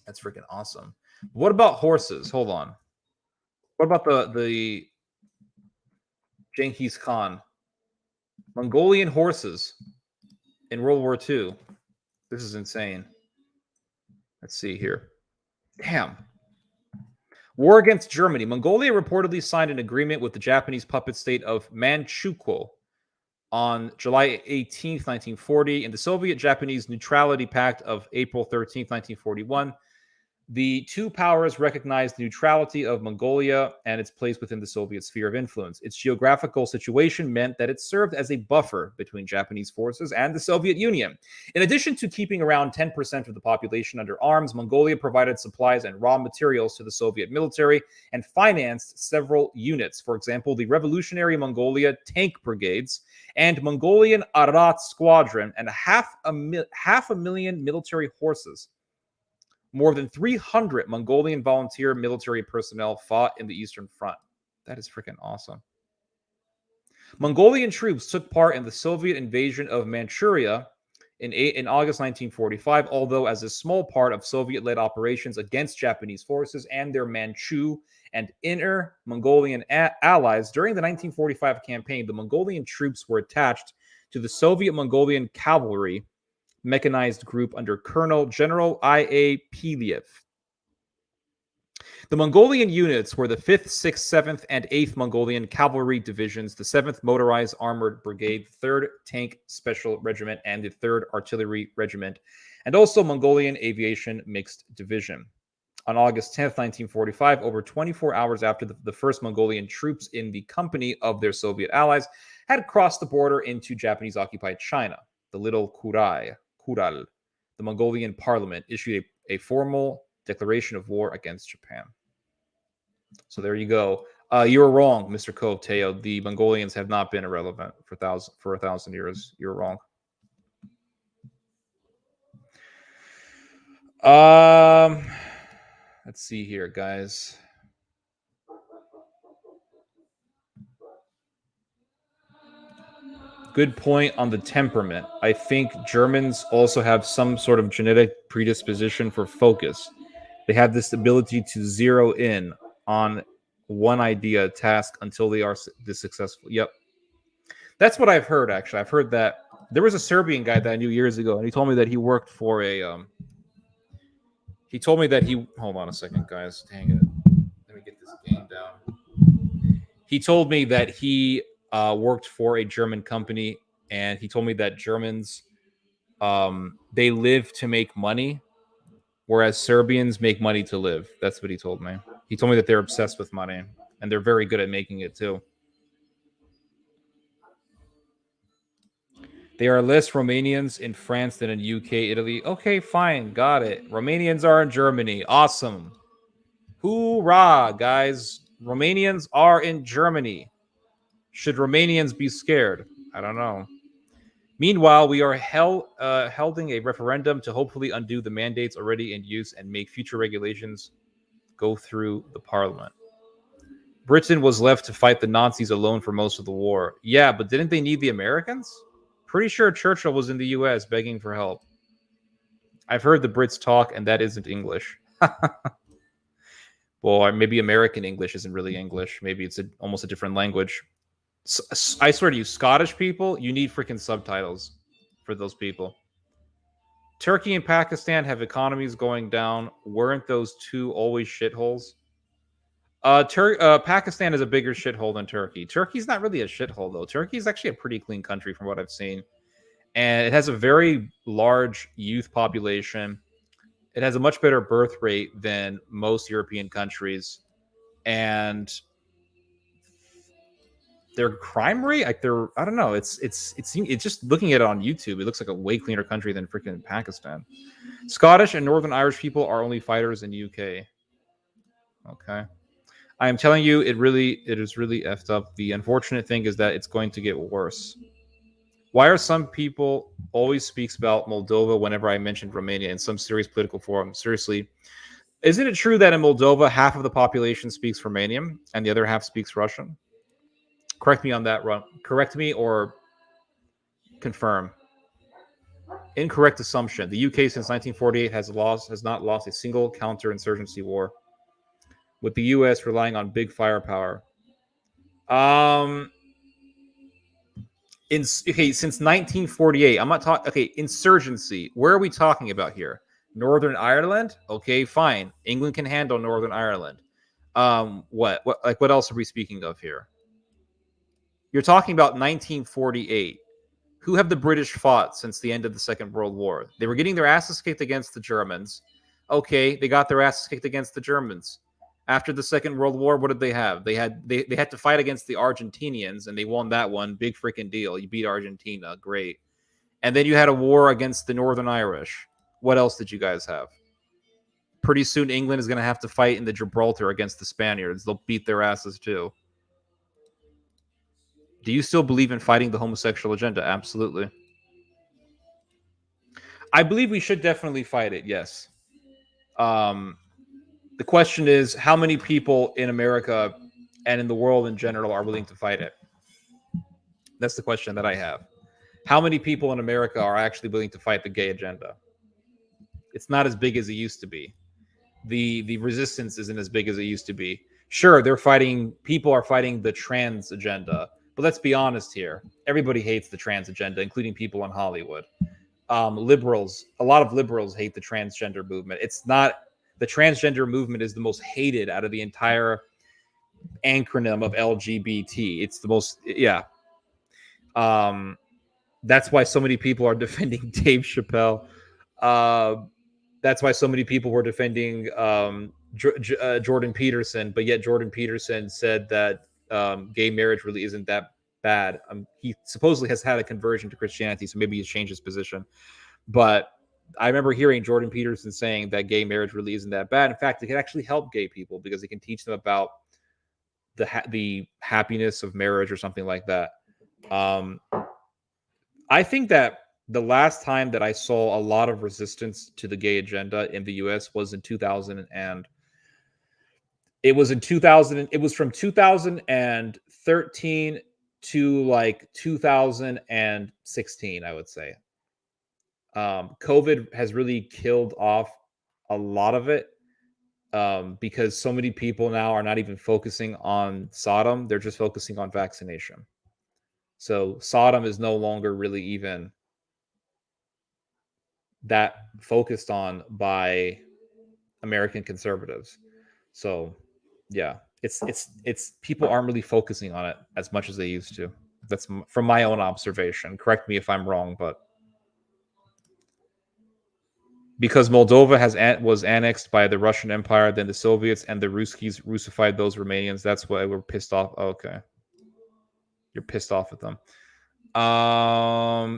That's freaking awesome. What about horses? Hold on. What about the Genghis Khan? Mongolian horses in World War II. This is insane. Let's see here. Damn. War against Germany. Mongolia reportedly signed an agreement with the Japanese puppet state of Manchukuo on July 18th, 1940, in the Soviet-Japanese Neutrality Pact of April 13th, 1941. The two powers recognized the neutrality of Mongolia and its place within the Soviet sphere of influence. Its geographical situation meant that it served as a buffer between Japanese forces and the Soviet Union. In addition to keeping around 10% of the population under arms, Mongolia provided supplies and raw materials to the Soviet military and financed several units. For example, the Revolutionary Mongolia Tank Brigades and Mongolian Arat Squadron, and half a million military horses. More than 300 Mongolian volunteer military personnel fought in the Eastern Front. That is freaking awesome. Mongolian troops took part in the Soviet invasion of Manchuria in August 1945, although as a small part of Soviet-led operations against Japanese forces and their Manchu and Inner Mongolian allies. During the 1945 campaign, the Mongolian troops were attached to the Soviet Mongolian Cavalry mechanized group under Colonel General I.A. Piliev. The Mongolian units were the 5th, 6th, 7th, and 8th Mongolian Cavalry Divisions, the 7th Motorized Armored Brigade, 3rd Tank Special Regiment, and the 3rd Artillery Regiment, and also Mongolian Aviation Mixed Division. On August 10th, 1945, over 24 hours after the first Mongolian troops in the company of their Soviet allies had crossed the border into Japanese-occupied China, the Little Kural, the Mongolian parliament issued a formal declaration of war against Japan. So there you go. You were wrong, Mr. Cove Teo. The Mongolians have not been irrelevant for 1,000 years. You're wrong. Let's see here, guys. Good point on the temperament. I think Germans also have some sort of genetic predisposition for focus. They have this ability to zero in on one idea, task, until they are successful. Yep. That's what I've heard, actually. I've heard that there was a Serbian guy that I knew years ago, and he told me that he worked for a... he told me that he... Hold on a second, guys. Dang it. Let me get this game down. He told me that he... worked for a German company, and he told me that Germans, they live to make money, whereas Serbians make money to live. That's what he told me. He told me that they're obsessed with money, and they're very good at making it too. There are less Romanians in France than in UK, Italy. Okay, fine, got it. Romanians are in Germany. Awesome. Hoorah, guys. Romanians are in Germany. Should Romanians be scared? I don't know. Meanwhile, we are holding a referendum to hopefully undo the mandates already in use and make future regulations go through the parliament. Britain was left to fight the Nazis alone for most of the war. Yeah, but didn't they need the Americans? Pretty sure Churchill was in the US begging for help. I've heard the Brits talk, and that isn't English. Well, maybe American English isn't really English. Maybe it's almost a different language. I swear to you, Scottish people, you need freaking subtitles for those people. Turkey and Pakistan have economies going down. Weren't those two always shitholes? Pakistan is a bigger shithole than Turkey. Turkey's not really a shithole, though. Turkey is actually a pretty clean country from what I've seen. And it has a very large youth population. It has a much better birth rate than most European countries. And their crime rate, like I don't know. It's just looking at it on YouTube, it looks like a way cleaner country than freaking Pakistan. Scottish and Northern Irish people are only fighters in UK. Okay. I am telling you, it is really effed up. The unfortunate thing is that it's going to get worse. Why are some people always speaks about Moldova whenever I mention Romania in some serious political forum? Seriously, isn't it true that in Moldova, half of the population speaks Romanian and the other half speaks Russian? Correct me on that, correct me or confirm. Incorrect assumption. The UK since 1948 has not lost a single counterinsurgency war, with the US relying on big firepower. Since 1948, I'm not talking. Okay, insurgency. Where are we talking about here? Northern Ireland? Okay, fine. England can handle Northern Ireland. What else are we speaking of here? You're talking about 1948. Who have the British fought since the end of the Second World War? They were getting their asses kicked against the Germans. Okay, they got their asses kicked against the Germans. After the Second World War, what did they have? They had to fight against the Argentinians, and they won that one. Big freaking deal. You beat Argentina, great. And then you had a war against the Northern Irish. What else did you guys have? Pretty soon, England is going to have to fight in the Gibraltar against the Spaniards. They'll beat their asses too. Do you still believe in fighting the homosexual agenda? Absolutely. I believe we should definitely fight it, yes. The question is, how many people in America and in the world in general are willing to fight it? That's the question that I have. How many people in America are actually willing to fight the gay agenda? It's not as big as it used to be. The resistance isn't as big as it used to be. Sure, people are fighting the trans agenda, but let's be honest here. Everybody hates the trans agenda, including people in Hollywood. A lot of liberals hate the transgender movement. The transgender movement is the most hated out of the entire acronym of LGBT. It's the most, yeah. That's why so many people are defending Dave Chappelle. That's why so many people were defending Jordan Peterson, but yet Jordan Peterson said that gay marriage really isn't that bad. He supposedly has had a conversion to Christianity, so maybe he's changed his position. But I remember hearing Jordan Peterson saying that gay marriage really isn't that bad. In fact, it can actually help gay people because it can teach them about the happiness of marriage or something like that. I think that the last time that I saw a lot of resistance to the gay agenda in the US was in 2000, and it was from 2013 to like 2016, I would say. COVID has really killed off a lot of it because so many people now are not even focusing on Sodom. They're just focusing on vaccination. So Sodom is no longer really even that focused on by American conservatives. So yeah, it's people aren't really focusing on it as much as they used to. That's from my own observation. Correct me if I'm wrong, but because Moldova was annexed by the Russian Empire, then the Soviets and the Ruskies Russified those Romanians. That's why we're pissed off. Okay, you're pissed off at them.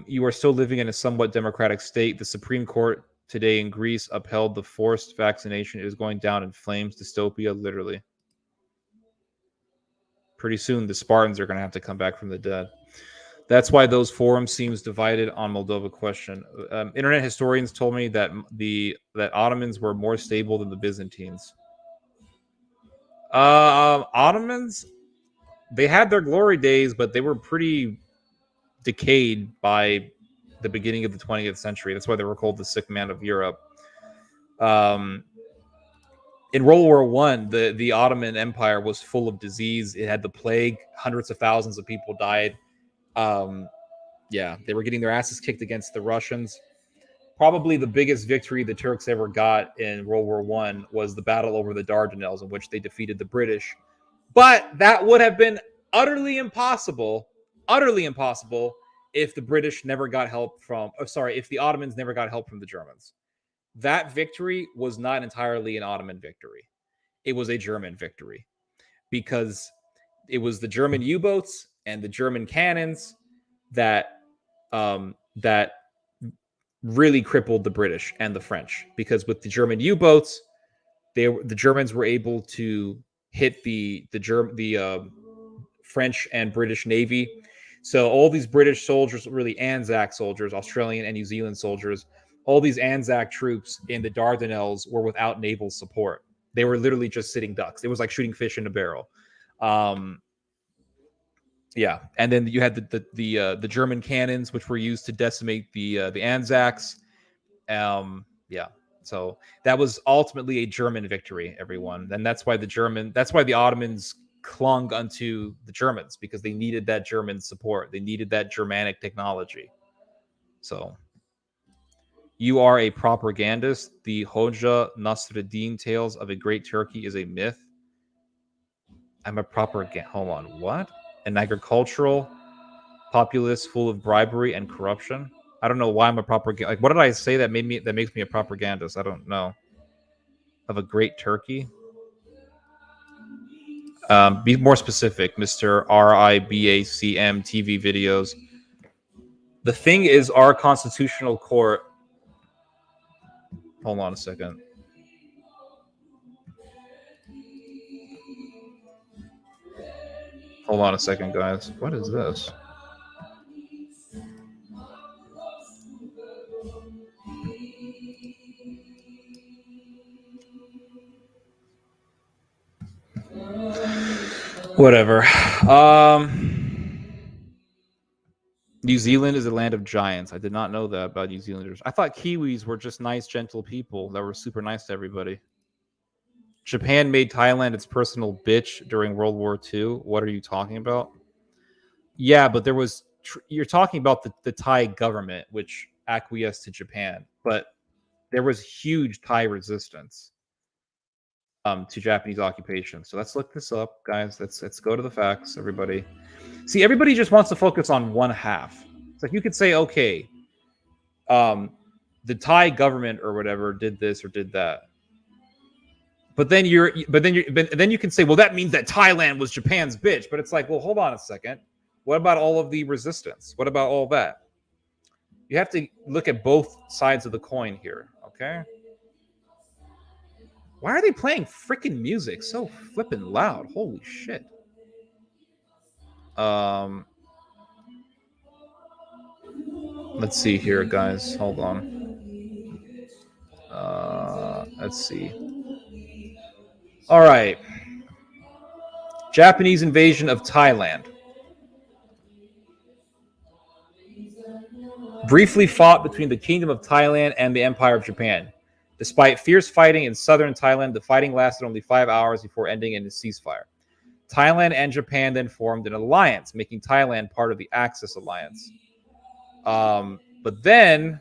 You are still living in a somewhat democratic state. The Supreme Court today in Greece upheld the forced vaccination. It is going down in flames. Dystopia, literally. Pretty soon, the Spartans are going to have to come back from the dead. That's why those forums seems divided on Moldova question. Internet historians told me that that Ottomans were more stable than the Byzantines. Ottomans, they had their glory days, but they were pretty decayed by the beginning of the 20th century. That's why they were called the sick man of Europe. In World War I, the Ottoman Empire was full of disease. It had the plague. Hundreds of thousands of people died. Yeah, they were getting their asses kicked against the Russians. Probably the biggest victory the Turks ever got in World War I was the battle over the Dardanelles, in which they defeated the British. But that would have been utterly impossible if the British never got help if the Ottomans never got help from the Germans. That victory was not entirely an Ottoman victory. It was a German victory because it was the German U-boats and the German cannons that really crippled the British and the French, because with the German U-boats, the Germans were able to hit the French and British Navy. So all these British soldiers, really Anzac soldiers, Australian and New Zealand soldiers, all these Anzac troops in the Dardanelles were without naval support. They were literally just sitting ducks. It was like shooting fish in a barrel. Yeah, and then you had the German cannons, which were used to decimate the Anzacs. Yeah, so that was ultimately a German victory, everyone, and that's why the Ottomans clung unto the Germans, because they needed that German support. They needed that Germanic technology. So you are a propagandist. The Hoja Nasreddin tales of a great Turkey is a myth. I'm a propagandist. Hold on, what? An agricultural populace full of bribery and corruption. I don't know why I'm a propagandist. Like, what did I say that makes me a propagandist? I don't know. of a great turkey? Be more specific, Mr. RIBACM TV videos. The thing is, our constitutional court. Hold on a second. Hold on a second, guys. What is this? Whatever. New Zealand is a land of giants. I did not know that about New Zealanders. I thought Kiwis were just nice, gentle people that were super nice to everybody. Japan made Thailand its personal bitch during World War II. What are you talking about? Yeah, but there was... You're talking about the Thai government, which acquiesced to Japan. But there was huge Thai resistance to Japanese occupation. So let's look this up, guys. Let's go to the facts, everybody. See, everybody just wants to focus on one half. It's like you could say, okay, the Thai government or whatever did this or did that. But then you can say, well, that means that Thailand was Japan's bitch. But it's like, well, hold on a second. What about all of the resistance? What about all that? You have to look at both sides of the coin here, okay? Why are they playing freaking music so flippin' loud? Holy shit. Let's see here, guys. Hold on. Let's see. All right. Japanese invasion of Thailand. Briefly fought between the Kingdom of Thailand and the Empire of Japan. Despite fierce fighting in southern Thailand, the fighting lasted only 5 hours before ending in a ceasefire. Thailand and Japan then formed an alliance, making Thailand part of the Axis alliance. But then,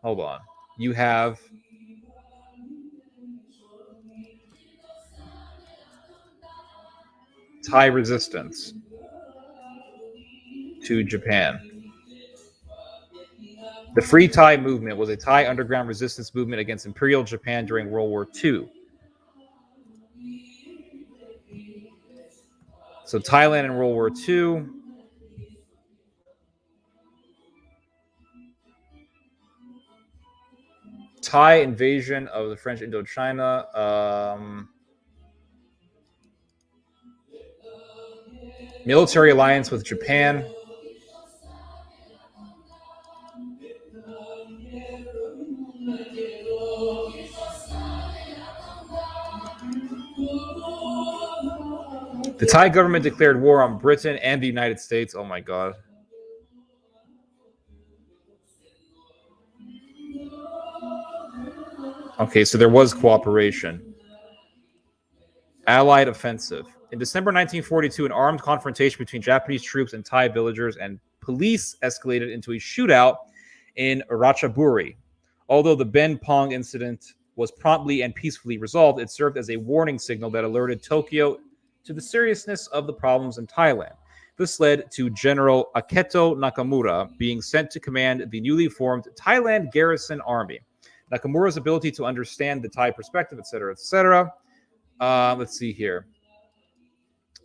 hold on, you have Thai resistance to Japan. The Free Thai movement was a Thai underground resistance movement against Imperial Japan during World War II. So Thailand in World War II. Thai invasion of the French Indochina. Military alliance with Japan. The Thai government declared war on Britain and the United States. Oh my God. Okay, so there was cooperation. Allied offensive. In December 1942, an armed confrontation between Japanese troops and Thai villagers and police escalated into a shootout in Ratchaburi. Although the Ben Pong incident was promptly and peacefully resolved, it served as a warning signal that alerted Tokyo to the seriousness of the problems in Thailand. This led to General Aketo Nakamura being sent to command the newly formed Thailand Garrison Army. Nakamura's ability to understand the Thai perspective, etc., etc. Let's see here.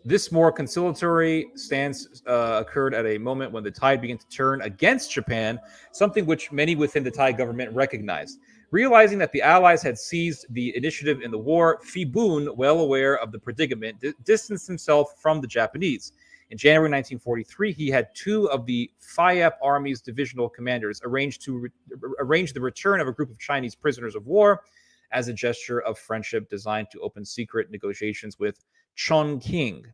This more conciliatory stance occurred at a moment when the tide began to turn against Japan, something which many within the Thai government recognized. Realizing that the Allies had seized the initiative in the war, Phibun, well aware of the predicament, distanced himself from the Japanese. In January 1943, he had 2 of the Phayep Army's divisional commanders arrange the return of a group of Chinese prisoners of war as a gesture of friendship designed to open secret negotiations with Chongqing.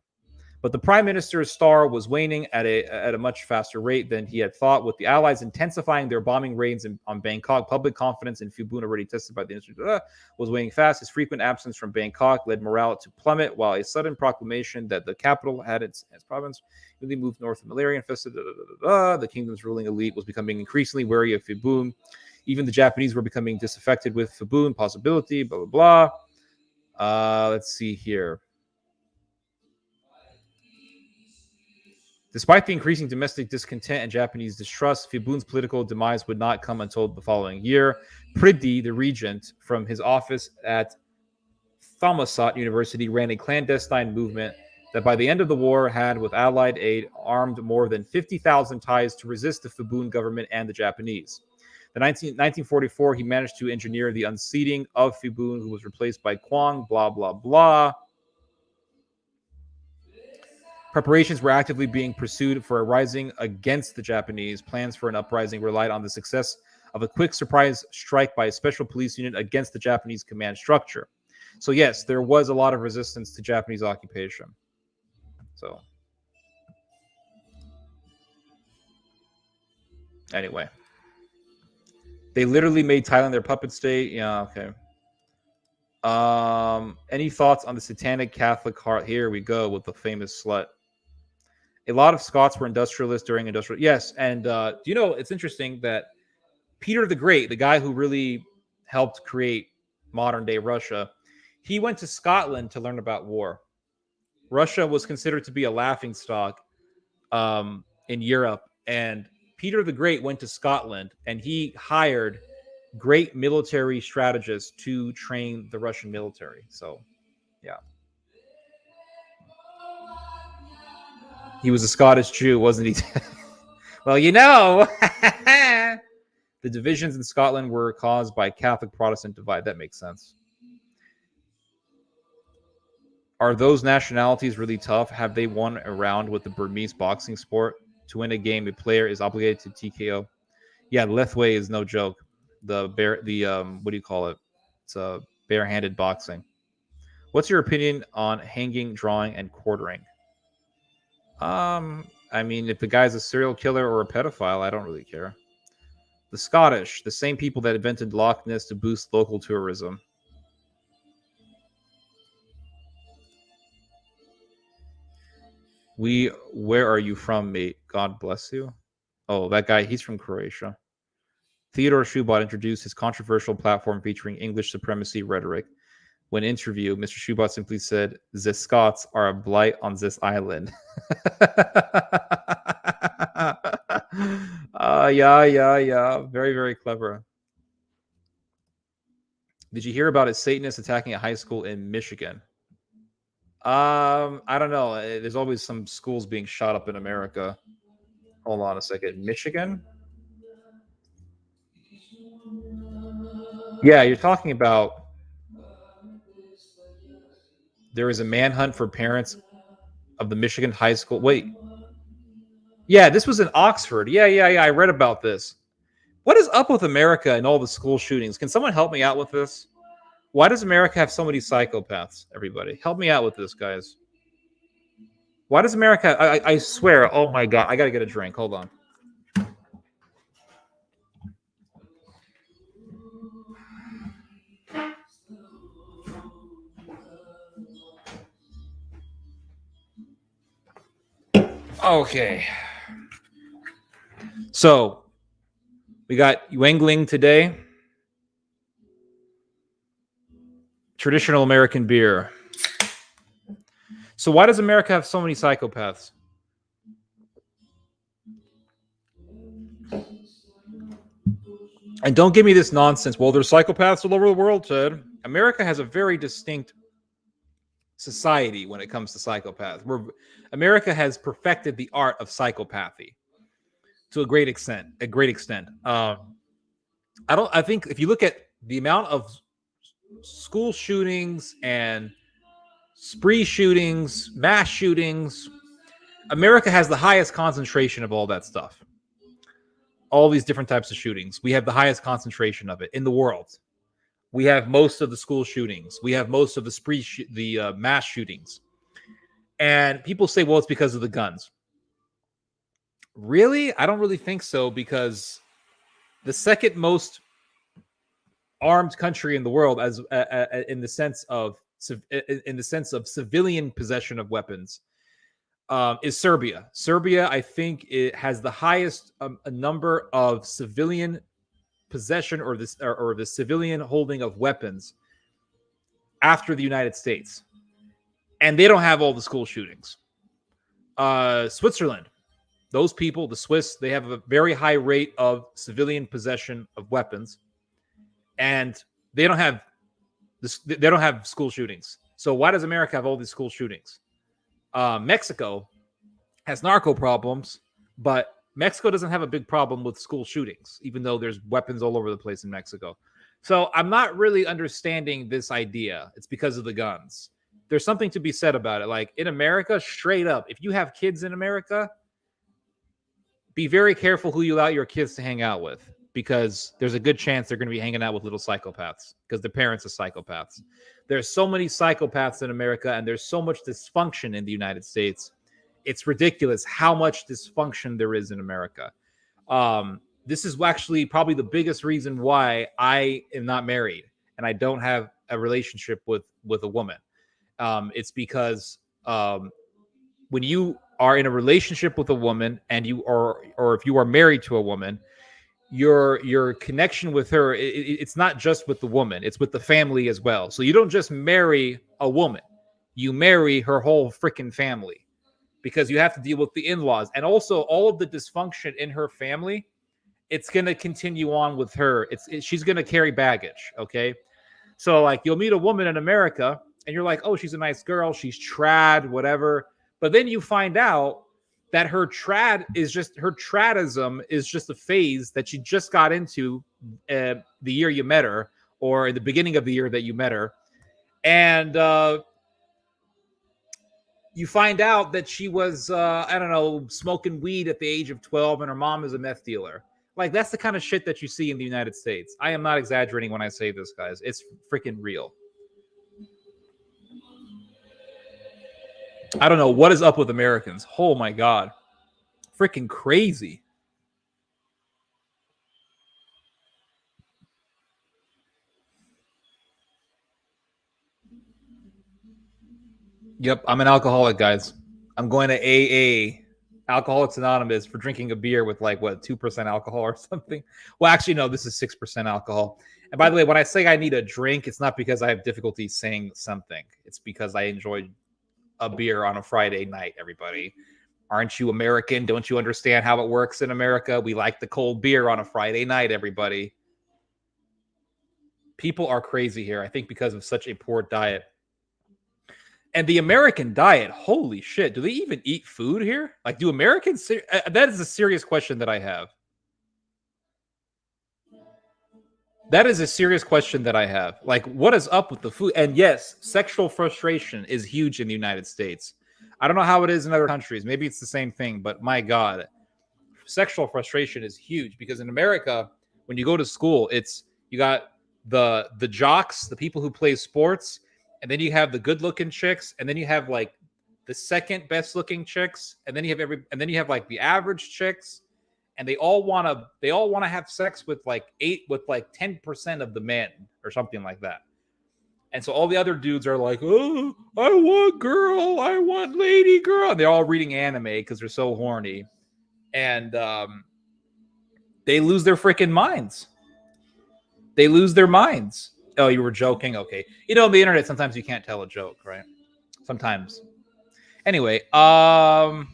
But the prime minister's star was waning at a much faster rate than he had thought, with the Allies intensifying their bombing raids on Bangkok. Public confidence in Phibun, already tested by the industry, was waning fast. His frequent absence from Bangkok led morale to plummet, while a sudden proclamation that the capital had its province really moved north of malaria-infested. The kingdom's ruling elite was becoming increasingly wary of Phibun. Even the Japanese were becoming disaffected with Phibun possibility, blah, blah, blah. Let's see here. Despite the increasing domestic discontent and Japanese distrust, Phibun's political demise would not come until the following year. Pribdi, the regent, from his office at Thammasat University, ran a clandestine movement that by the end of the war had, with Allied aid, armed more than 50,000 Thais to resist the Phabun government and the Japanese. In 1944, he managed to engineer the unseating of Phabun, who was replaced by Quang, blah, blah, blah. Preparations were actively being pursued for a rising against the Japanese. Plans for an uprising relied on the success of a quick surprise strike by a special police unit against the Japanese command structure. So yes, there was a lot of resistance to Japanese occupation. So anyway, they literally made Thailand their puppet state. Yeah, okay. Any thoughts on the satanic Catholic heart? Here we go with the famous slut. A lot of Scots were industrialists during industrial. Yes, and you know, it's interesting that Peter the Great, the guy who really helped create modern day Russia, he went to Scotland to learn about war. Russia was considered to be a laughingstock in Europe, and Peter the Great went to Scotland and he hired great military strategists to train the Russian military. So, yeah. He was a Scottish Jew, wasn't he? Well, you know, the divisions in Scotland were caused by Catholic-Protestant divide. That makes sense. Are those nationalities really tough? Have they won a round with the Burmese boxing sport? To win a game, a player is obligated to TKO. Yeah, Lethway is no joke. What do you call it? It's a barehanded boxing. What's your opinion on hanging, drawing, and quartering? I mean, if the guy's a serial killer or a pedophile, I don't really care. The Scottish, the same people that invented Loch Ness to boost local tourism. Where are you from, mate? God bless you. Oh, that guy, he's from Croatia. Theodore Shubot introduced his controversial platform featuring English supremacy rhetoric. When interviewed, Mr. Shubot simply said, "The Scots are a blight on this island." Yeah. Very, very clever. Did you hear about a Satanist attacking a high school in Michigan? I don't know. There's always some schools being shot up in America. Hold on a second. Michigan? Yeah, you're talking about there is a manhunt for parents of the Michigan high school. Wait. Yeah, this was in Oxford. Yeah. I read about this. What is up with America and all the school shootings? Can someone help me out with this? Why does America have so many psychopaths? Everybody, help me out with this, guys. Why does America? I swear. Oh my God, I gotta get a drink. Hold on. Okay. So we got Yuengling today. Traditional American beer. So why does America have so many psychopaths? And don't give me this nonsense. Well, there's psychopaths all over the world, Ted. America has a very distinct society when it comes to psychopaths. America has perfected the art of psychopathy to a great extent. I think if you look at the amount of school shootings and spree shootings, mass shootings, America has the highest concentration of all that stuff. All these different types of shootings. We have the highest concentration of it in the world. We have most of the school shootings. We have most of the mass shootings. And people say, well, it's because of the guns. Really? I don't really think so, because the second most armed country in the world, as in the sense of civilian possession of weapons, is Serbia. Serbia, I think, it has the highest number of civilian possession or the civilian holding of weapons after the United States, and they don't have all the school shootings. Switzerland, those people, the Swiss, they have a very high rate of civilian possession of weapons, and they don't have this. They don't have school shootings. So why does America have all these school shootings? Mexico has narco problems, but Mexico doesn't have a big problem with school shootings, even though there's weapons all over the place in Mexico. So I'm not really understanding this idea. It's because of the guns. There's something to be said about it. Like in America, straight up, if you have kids in America, be very careful who you allow your kids to hang out with, because there's a good chance they're going to be hanging out with little psychopaths because their parents are psychopaths. There's so many psychopaths in America, and there's so much dysfunction in the United States. It's ridiculous how much dysfunction there is in America. This is actually probably the biggest reason why I am not married and I don't have a relationship with a woman. It's because when you are in a relationship with a woman and you are, or if you are married to a woman, your connection with her, it's not just with the woman, it's with the family as well. So you don't just marry a woman, you marry her whole freaking family, because you have to deal with the in-laws and also all of the dysfunction in her family. It's going to continue on with her. She's going to carry baggage. Okay. So like you'll meet a woman in America and you're like, oh, she's a nice girl, she's trad, whatever. But then you find out that her tradism is just a phase that she just got into the year you met her, or in the beginning of the year that you met her. And you find out that she was, I don't know, smoking weed at the age of 12 and her mom is a meth dealer. Like, that's the kind of shit that you see in the United States. I am not exaggerating when I say this, guys. It's freaking real. I don't know what is up with Americans. Oh, my God. Freaking crazy. Yep, I'm an alcoholic, guys. I'm going to AA, Alcoholics Anonymous, for drinking a beer with like, what, 2% alcohol or something? Well, actually, no, this is 6% alcohol. And by the way, when I say I need a drink, it's not because I have difficulty saying something. It's because I enjoy a beer on a Friday night, everybody. Aren't you American? Don't you understand how it works in America? We like the cold beer on a Friday night, everybody. People are crazy here, I think, because of such a poor diet. And the American diet, holy shit, do they even eat food here? Like, do Americans... that is a serious question that I have. That is a serious question that I have. Like, what is up with the food? And yes, sexual frustration is huge in the United States. I don't know how it is in other countries. Maybe it's the same thing, but my God, sexual frustration is huge, because in America, when you go to school, you got the jocks, the people who play sports, and then you have the good-looking chicks, and then you have like the second best-looking chicks, and then you have like the average chicks, and they all want to have sex with like 10% of the men or something like that. And so all the other dudes are like, oh, I want girl, I want lady girl. And they're all reading anime because they're so horny. And they lose their freaking minds. They lose their minds. Oh, you were joking? Okay. You know, on the internet, sometimes you can't tell a joke, right? Sometimes. Anyway, I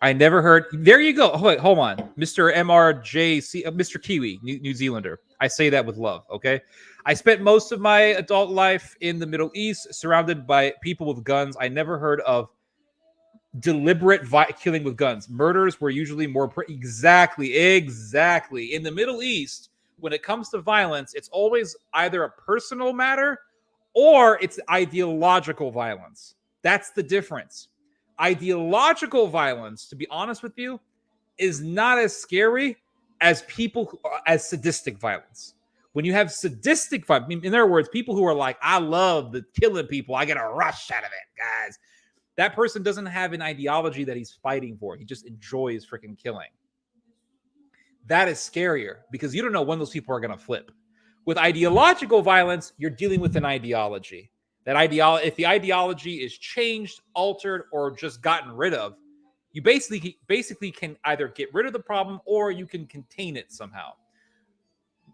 never heard. There you go. Oh, wait, hold on. Mr. MRJC, Mr. Kiwi, New Zealander. I say that with love, okay? I spent most of my adult life in the Middle East, surrounded by people with guns. I never heard of deliberate killing with guns. Murders were usually more... Exactly. In the Middle East, when it comes to violence, it's always either a personal matter or it's ideological violence. That's the difference. Ideological violence, to be honest with you, is not as scary as as sadistic violence. When you have sadistic violence, in other words, people who are like, I love the killing people, I get a rush out of it, guys. That person doesn't have an ideology that he's fighting for. He just enjoys freaking killing. That is scarier, because you don't know when those people are going to flip. With ideological violence, you're dealing with an ideology. If the ideology is changed, altered, or just gotten rid of, you basically can either get rid of the problem or you can contain it somehow.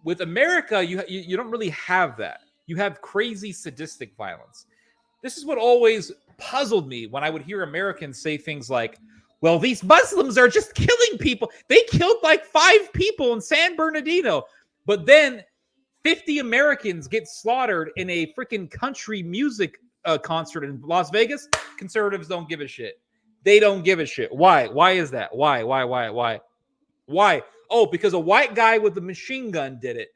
With America, you don't really have that. You have crazy sadistic violence. This is what always puzzled me when I would hear Americans say things like, well, these Muslims are just killing people. They killed like 5 people in San Bernardino. But then 50 Americans get slaughtered in a freaking country music concert in Las Vegas. Conservatives don't give a shit. They don't give a shit. Why? Why is that? Why? Why? Oh, because a white guy with a machine gun did it.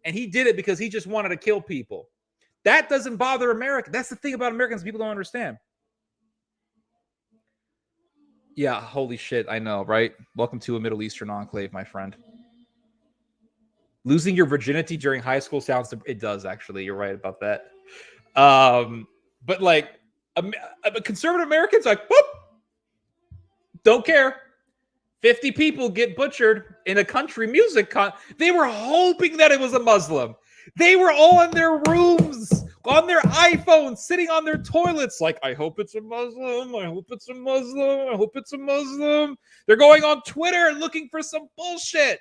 And he did it because he just wanted to kill people. That doesn't bother America. That's the thing about Americans people don't understand. Yeah, holy shit, I know, right? Welcome to a Middle Eastern enclave, my friend. Losing your virginity during high school sounds, it does actually. You're right about that. But like, conservative Americans, like, whoop, don't care. 50 people get butchered in a country music they were hoping that it was a Muslim. They were all in their rooms, on their iPhones, sitting on their toilets, like, I hope it's a Muslim. I hope it's a Muslim. I hope it's a Muslim. They're going on Twitter and looking for some bullshit.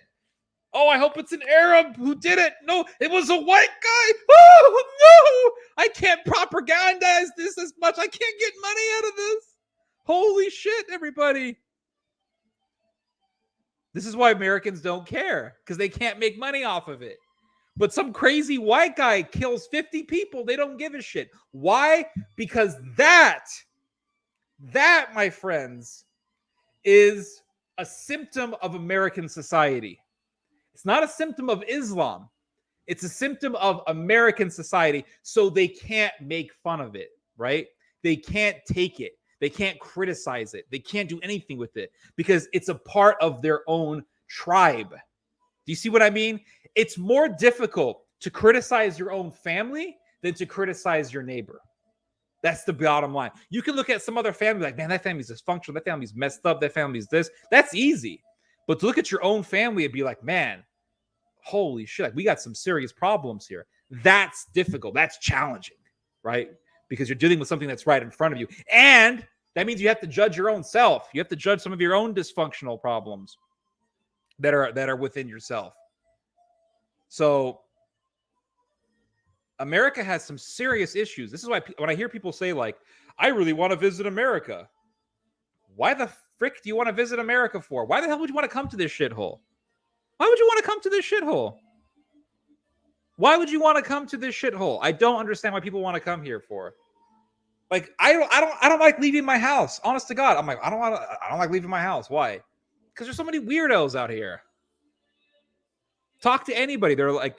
Oh, I hope it's an Arab who did it. No, it was a white guy. Oh, no. I can't propagandize this as much. I can't get money out of this. Holy shit, everybody. This is why Americans don't care, because they can't make money off of it. But some crazy white guy kills 50 people. They don't give a shit. Why? Because that, my friends, is a symptom of American society. It's not a symptom of Islam. It's a symptom of American society. So they can't make fun of it, right? They can't take it. They can't criticize it. They can't do anything with it because it's a part of their own tribe. Do you see what I mean? It's more difficult to criticize your own family than to criticize your neighbor. That's the bottom line. You can look at some other family like, man, that family's dysfunctional. That family's messed up. That family's this. That's easy. But to look at your own family and be like, man, holy shit, like, we got some serious problems here. That's difficult. That's challenging, right? Because you're dealing with something that's right in front of you. And that means you have to judge your own self. You have to judge some of your own dysfunctional problems that are within yourself. So America has some serious issues. This is why when I hear people say, like, I really want to visit America. Why the frick do you want to visit America for? Why the hell would you want to come to this shithole? Why would you want to come to this shithole? Why would you want to come to this shithole? I don't understand why people want to come here for. Like, I don't like leaving my house. Honest to God, I'm like, I don't like leaving my house. Why? Because there's so many weirdos out here. Talk to anybody. They're like,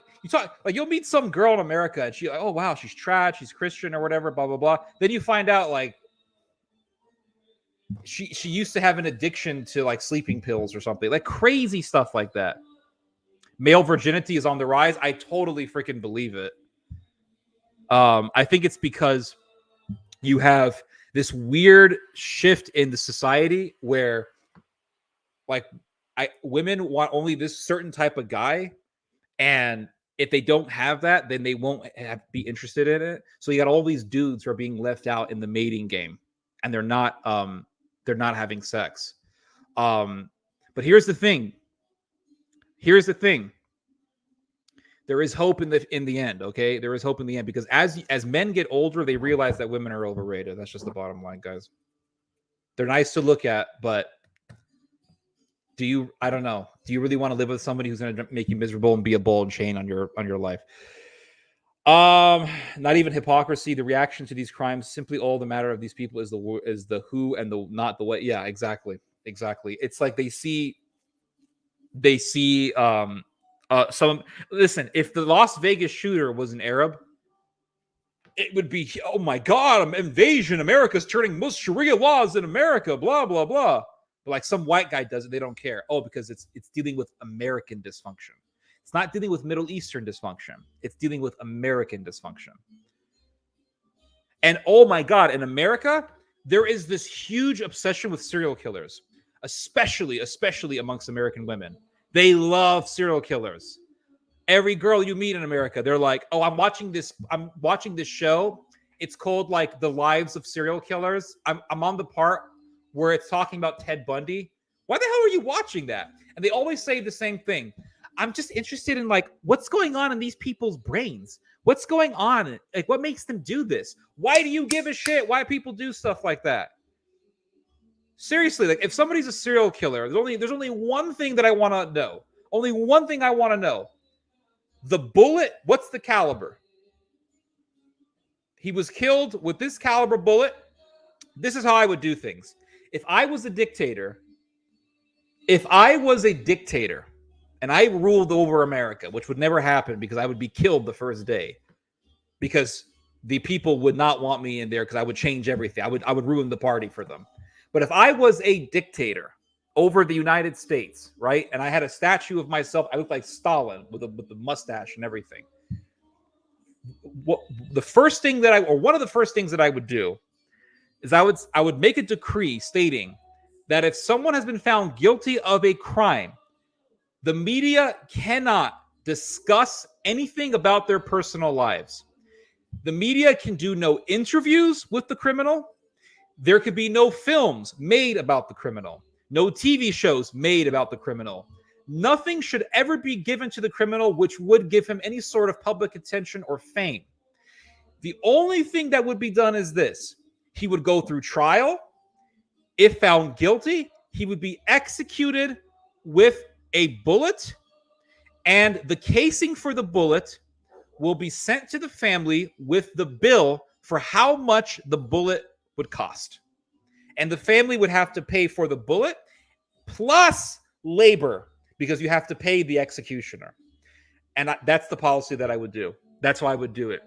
you'll meet some girl in America and she's like, oh wow, she's trad, she's Christian or whatever, blah blah blah. Then you find out like she used to have an addiction to like sleeping pills or something, like crazy stuff like that. Male virginity is on the rise. I totally freaking believe it. I think it's because you have this weird shift in the society where like women want only this certain type of guy, and if they don't have that, then they won't be interested in it. So you got all these dudes who are being left out in the mating game, and they're not having sex. But here's the thing. There is hope in the end, okay? There is hope in the end, because as men get older, they realize that women are overrated. That's just the bottom line, guys. They're nice to look at, but I don't know. Do you really want to live with somebody who's going to make you miserable and be a ball and chain on your life? Not even hypocrisy. The reaction to these crimes, simply all the matter of these people is the who and the not the what. Yeah, exactly. It's like they see listen, if the Las Vegas shooter was an Arab, it would be, oh my God, invasion. America's turning most Sharia laws in America, blah, blah, blah. But like some white guy does it, they don't care. Oh, because it's dealing with American dysfunction. It's not dealing with Middle Eastern dysfunction. It's dealing with American dysfunction. And oh my God, in America, there is this huge obsession with serial killers, especially amongst American women. They love serial killers. Every girl you meet in America, they're like, oh, I'm watching this show. It's called like The Lives of Serial Killers. I'm on the part where it's talking about Ted Bundy. Why the hell are you watching that? And they always say the same thing. I'm just interested in like what's going on in these people's brains. What's going on? Like what makes them do this? Why do you give a shit why people do stuff like that? Seriously, like if somebody's a serial killer, there's only one thing that I want to know. Only one thing I want to know. The bullet, what's the caliber? He was killed with this caliber bullet. This is how I would do things. If I was a dictator and I ruled over America, which would never happen because I would be killed the first day because the people would not want me in there because I would change everything. I would ruin the party for them. But if I was a dictator over the United States, right, and I had a statue of myself, I looked like Stalin with the mustache and everything. One of the first things that I would do is I would make a decree stating that if someone has been found guilty of a crime, the media cannot discuss anything about their personal lives. The media can do no interviews with the criminal. There could be no films made about the criminal, no TV shows made about the criminal. Nothing should ever be given to the criminal which would give him any sort of public attention or fame. The only thing that would be done is this. He would go through trial. If found guilty, he would be executed with a bullet, and the casing for the bullet will be sent to the family with the bill for how much the bullet would cost. And the family would have to pay for the bullet plus labor because you have to pay the executioner. And that's the policy that I would do. That's why I would do it.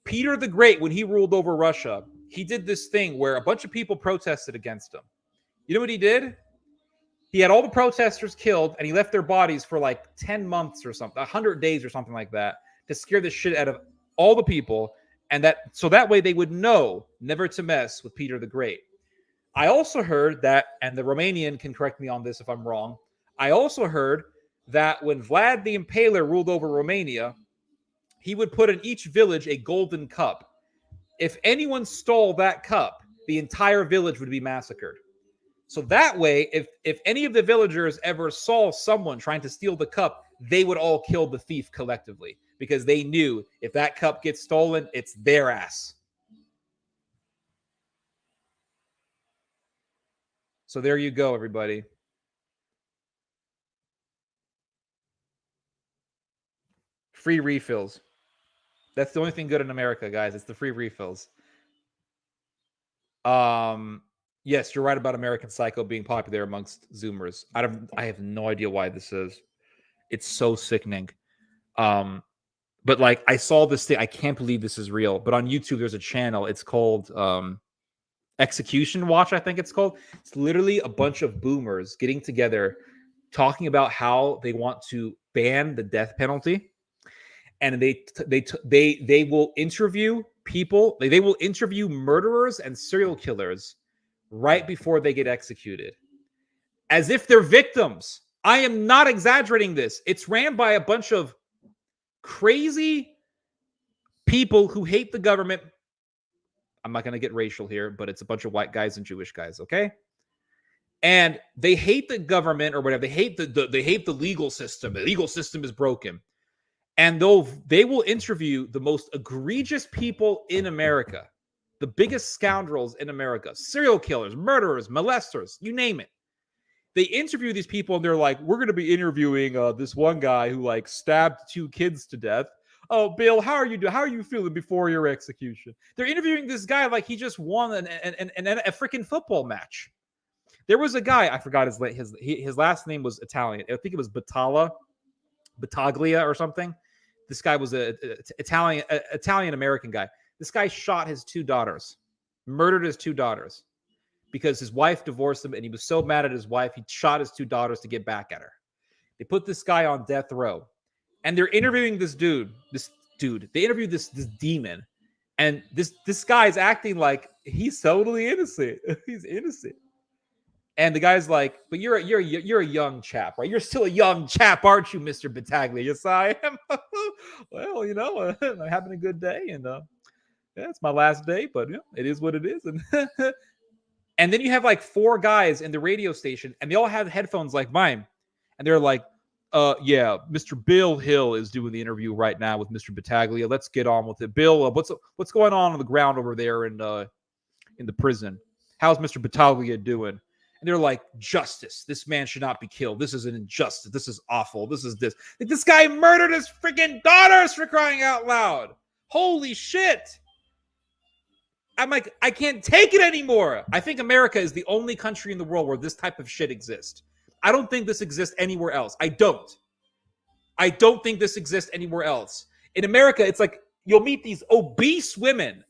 Peter the Great, when he ruled over Russia, he did this thing where a bunch of people protested against him. You know what he did? He had all the protesters killed, and he left their bodies for like 10 months or something, 100 days or something like that, to scare the shit out of all the people, and that way they would know never to mess with Peter the Great. I also heard that, and the Romanian can correct me on this if I'm wrong, I also heard that when Vlad the Impaler ruled over Romania, he would put in each village a golden cup. If anyone stole that cup, the entire village would be massacred. So that way, if any of the villagers ever saw someone trying to steal the cup, they would all kill the thief collectively because they knew if that cup gets stolen, it's their ass. So there you go, everybody. Free refills. That's the only thing good in America, guys. It's the free refills. Yes, you're right about American Psycho being popular amongst Zoomers. I have no idea why this is. It's so sickening. But like I saw this thing. I can't believe this is real. But on YouTube, there's a channel. It's called Execution Watch, I think it's called. It's literally a bunch of boomers getting together, talking about how they want to ban the death penalty, and they will interview people. They will interview murderers and serial killers right before they get executed, as if they're victims. I am not exaggerating this. It's ran by a bunch of crazy people who hate the government. I'm not going to get racial here, but it's a bunch of white guys and Jewish guys, okay? And they hate the government or whatever. They hate the legal system. The legal system is broken. And they will interview the most egregious people in America, the biggest scoundrels in America, serial killers, murderers, molesters, you name it. They interview these people and they're like, we're going to be interviewing this one guy who like stabbed 2 kids to death. Oh, Bill, how are you doing? How are you feeling before your execution? They're interviewing this guy like he just won a freaking football match. There was a guy, I forgot his last name was Italian. I think it was Battaglia or something. This guy was an Italian-American guy. This guy shot his 2 daughters, murdered his 2 daughters because his wife divorced him, and he was so mad at his wife, he shot his 2 daughters to get back at her. They put this guy on death row. And they're interviewing this dude. They interviewed this demon, and this guy's acting like he's totally innocent. He's innocent. And the guy's like, "But you're a young chap, right? You're still a young chap, aren't you, Mr. Battaglia?" "Yes, I am." "Well, I'm having a good day, and yeah, it's my last day, but it is what it is." And and then you have like 4 guys in the radio station, and they all have headphones like mine, and they're like, yeah, Mr. Bill Hill is doing the interview right now with Mr. Battaglia. Let's get on with it. Bill, what's going on the ground over there in the prison? How's Mr. Battaglia doing?" And they're like, justice. This man should not be killed. This is an injustice. This is awful. This is this. Like, this guy murdered his freaking daughters, for crying out loud. Holy shit. I'm like, I can't take it anymore. I think America is the only country in the world where this type of shit exists. I don't think this exists anywhere else. I don't think this exists anywhere else. In America, it's like you'll meet these obese women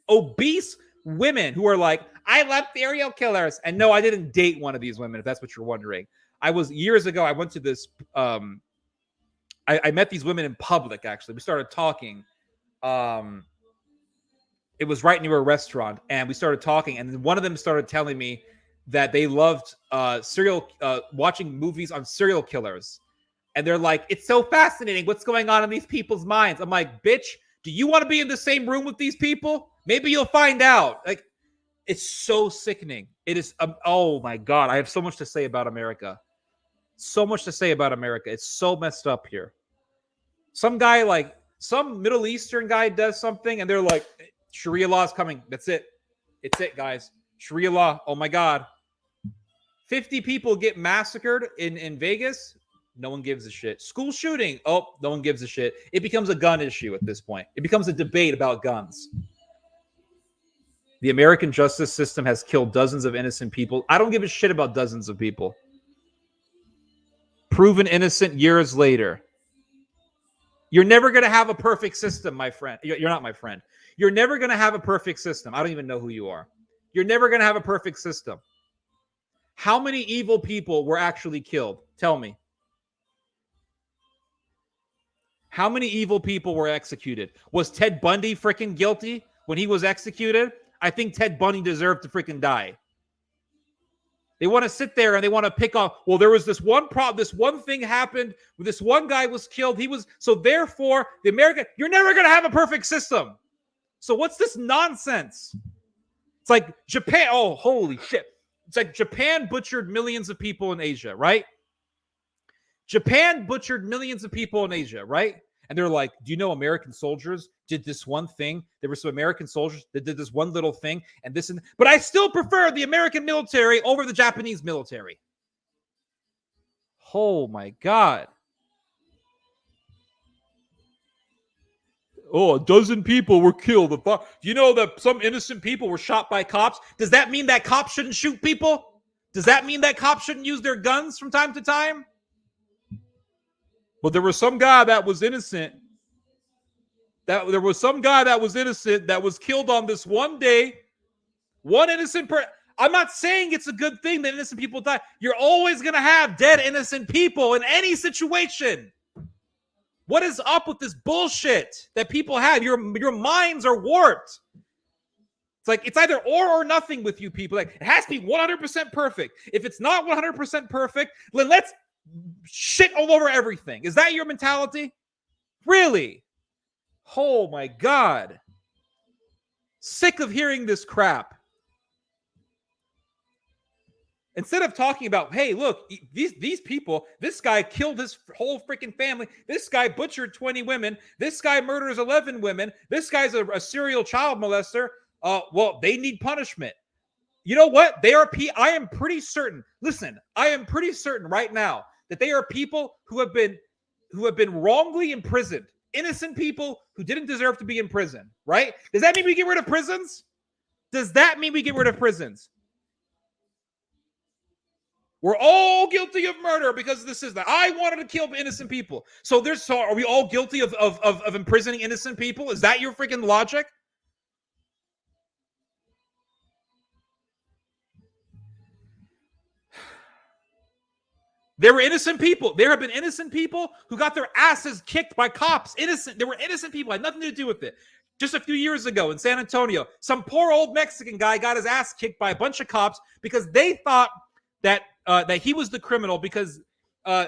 who are like, I love serial killers. And no, I didn't date one of these women, if that's what you're wondering. Years ago, I went to this, I met these women in public, actually. We started talking. It was right near a restaurant, and we started talking, and then one of them started telling me that they loved watching movies on serial killers. And they're like, it's so fascinating what's going on in these people's minds. I'm like, bitch, do you want to be in the same room with these people? Maybe you'll find out. Like, it's so sickening. It is, oh my God, I have so much to say about America. So much to say about America. It's so messed up here. Some Middle Eastern guy does something, and they're like, Sharia law is coming. That's it. It's it, guys. Sharia law. Oh my God. 50 people get massacred in Vegas. No one gives a shit. School shooting. Oh, no one gives a shit. It becomes a gun issue at this point. It becomes a debate about guns. The American justice system has killed dozens of innocent people. I don't give a shit about dozens of people. Proven innocent years later. You're never going to have a perfect system, my friend. You're not my friend. You're never going to have a perfect system. I don't even know who you are. You're never going to have a perfect system. How many evil people were actually killed? Tell me. How many evil people were executed? Was Ted Bundy freaking guilty when he was executed? I think Ted Bundy deserved to freaking die. They want to sit there and they want to pick on, well, there was this one problem, this one thing happened, this one guy was killed. So therefore, you're never going to have a perfect system. So what's this nonsense? It's like Japan. Oh, holy shit. It's like Japan butchered millions of people in Asia, right? Japan butchered millions of people in Asia, right? And they're like, do you know American soldiers did this one thing? There were some American soldiers that did this one little thing and this and but I still prefer the American military over the Japanese military. Oh my God. Oh, a dozen people were killed. Do you know that some innocent people were shot by cops? Does that mean that cops shouldn't shoot people? Does that mean that cops shouldn't use their guns from time to time? But there was some guy that was innocent. There was some guy that was innocent that was killed on this one day. One innocent person. I'm not saying it's a good thing that innocent people die. You're always going to have dead innocent people in any situation. What is up with this bullshit that people have? Your minds are warped. It's like it's either or nothing with you people. Like, it has to be 100% perfect. If it's not 100% perfect, then let's shit all over everything. Is that your mentality? Really? Oh my God. Sick of hearing this crap. Instead of talking about, hey, look, these people, this guy killed his whole freaking family. This guy butchered 20 women. This guy murders 11 women. This guy's a serial child molester. Well, they need punishment. You know what? I am pretty certain. Listen, I am pretty certain right now that they are people who have been wrongly imprisoned. Innocent people who didn't deserve to be in prison, right? Does that mean we get rid of prisons? Does that mean we get rid of prisons? We're all guilty of murder because this is that. I wanted to kill innocent people. So are we all guilty of imprisoning innocent people? Is that your freaking logic? There were innocent people. There have been innocent people who got their asses kicked by cops. Innocent. There were innocent people. Had nothing to do with it. Just a few years ago in San Antonio, some poor old Mexican guy got his ass kicked by a bunch of cops because they thought that he was the criminal because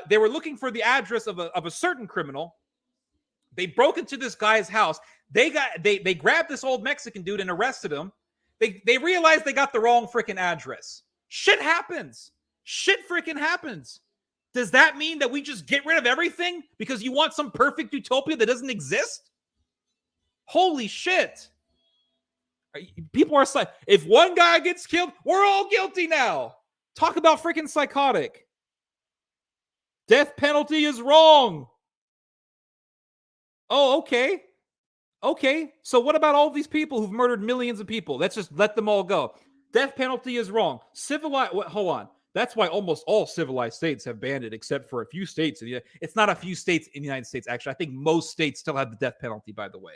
they were looking for the address of a certain criminal. They broke into this guy's house. They grabbed this old Mexican dude and arrested him. They realized they got the wrong freaking address. Shit happens. Shit freaking happens. Does that mean that we just get rid of everything because you want some perfect utopia that doesn't exist? Holy shit. People are like, if one guy gets killed, we're all guilty now. Talk about freaking psychotic. Death penalty is wrong. Oh, okay. Okay. So what about all these people who've murdered millions of people? Let's just let them all go. Death penalty is wrong. Hold on. That's why almost all civilized states have banned it, except for a few states. It's not a few states in the United States, actually. I think most states still have the death penalty, by the way.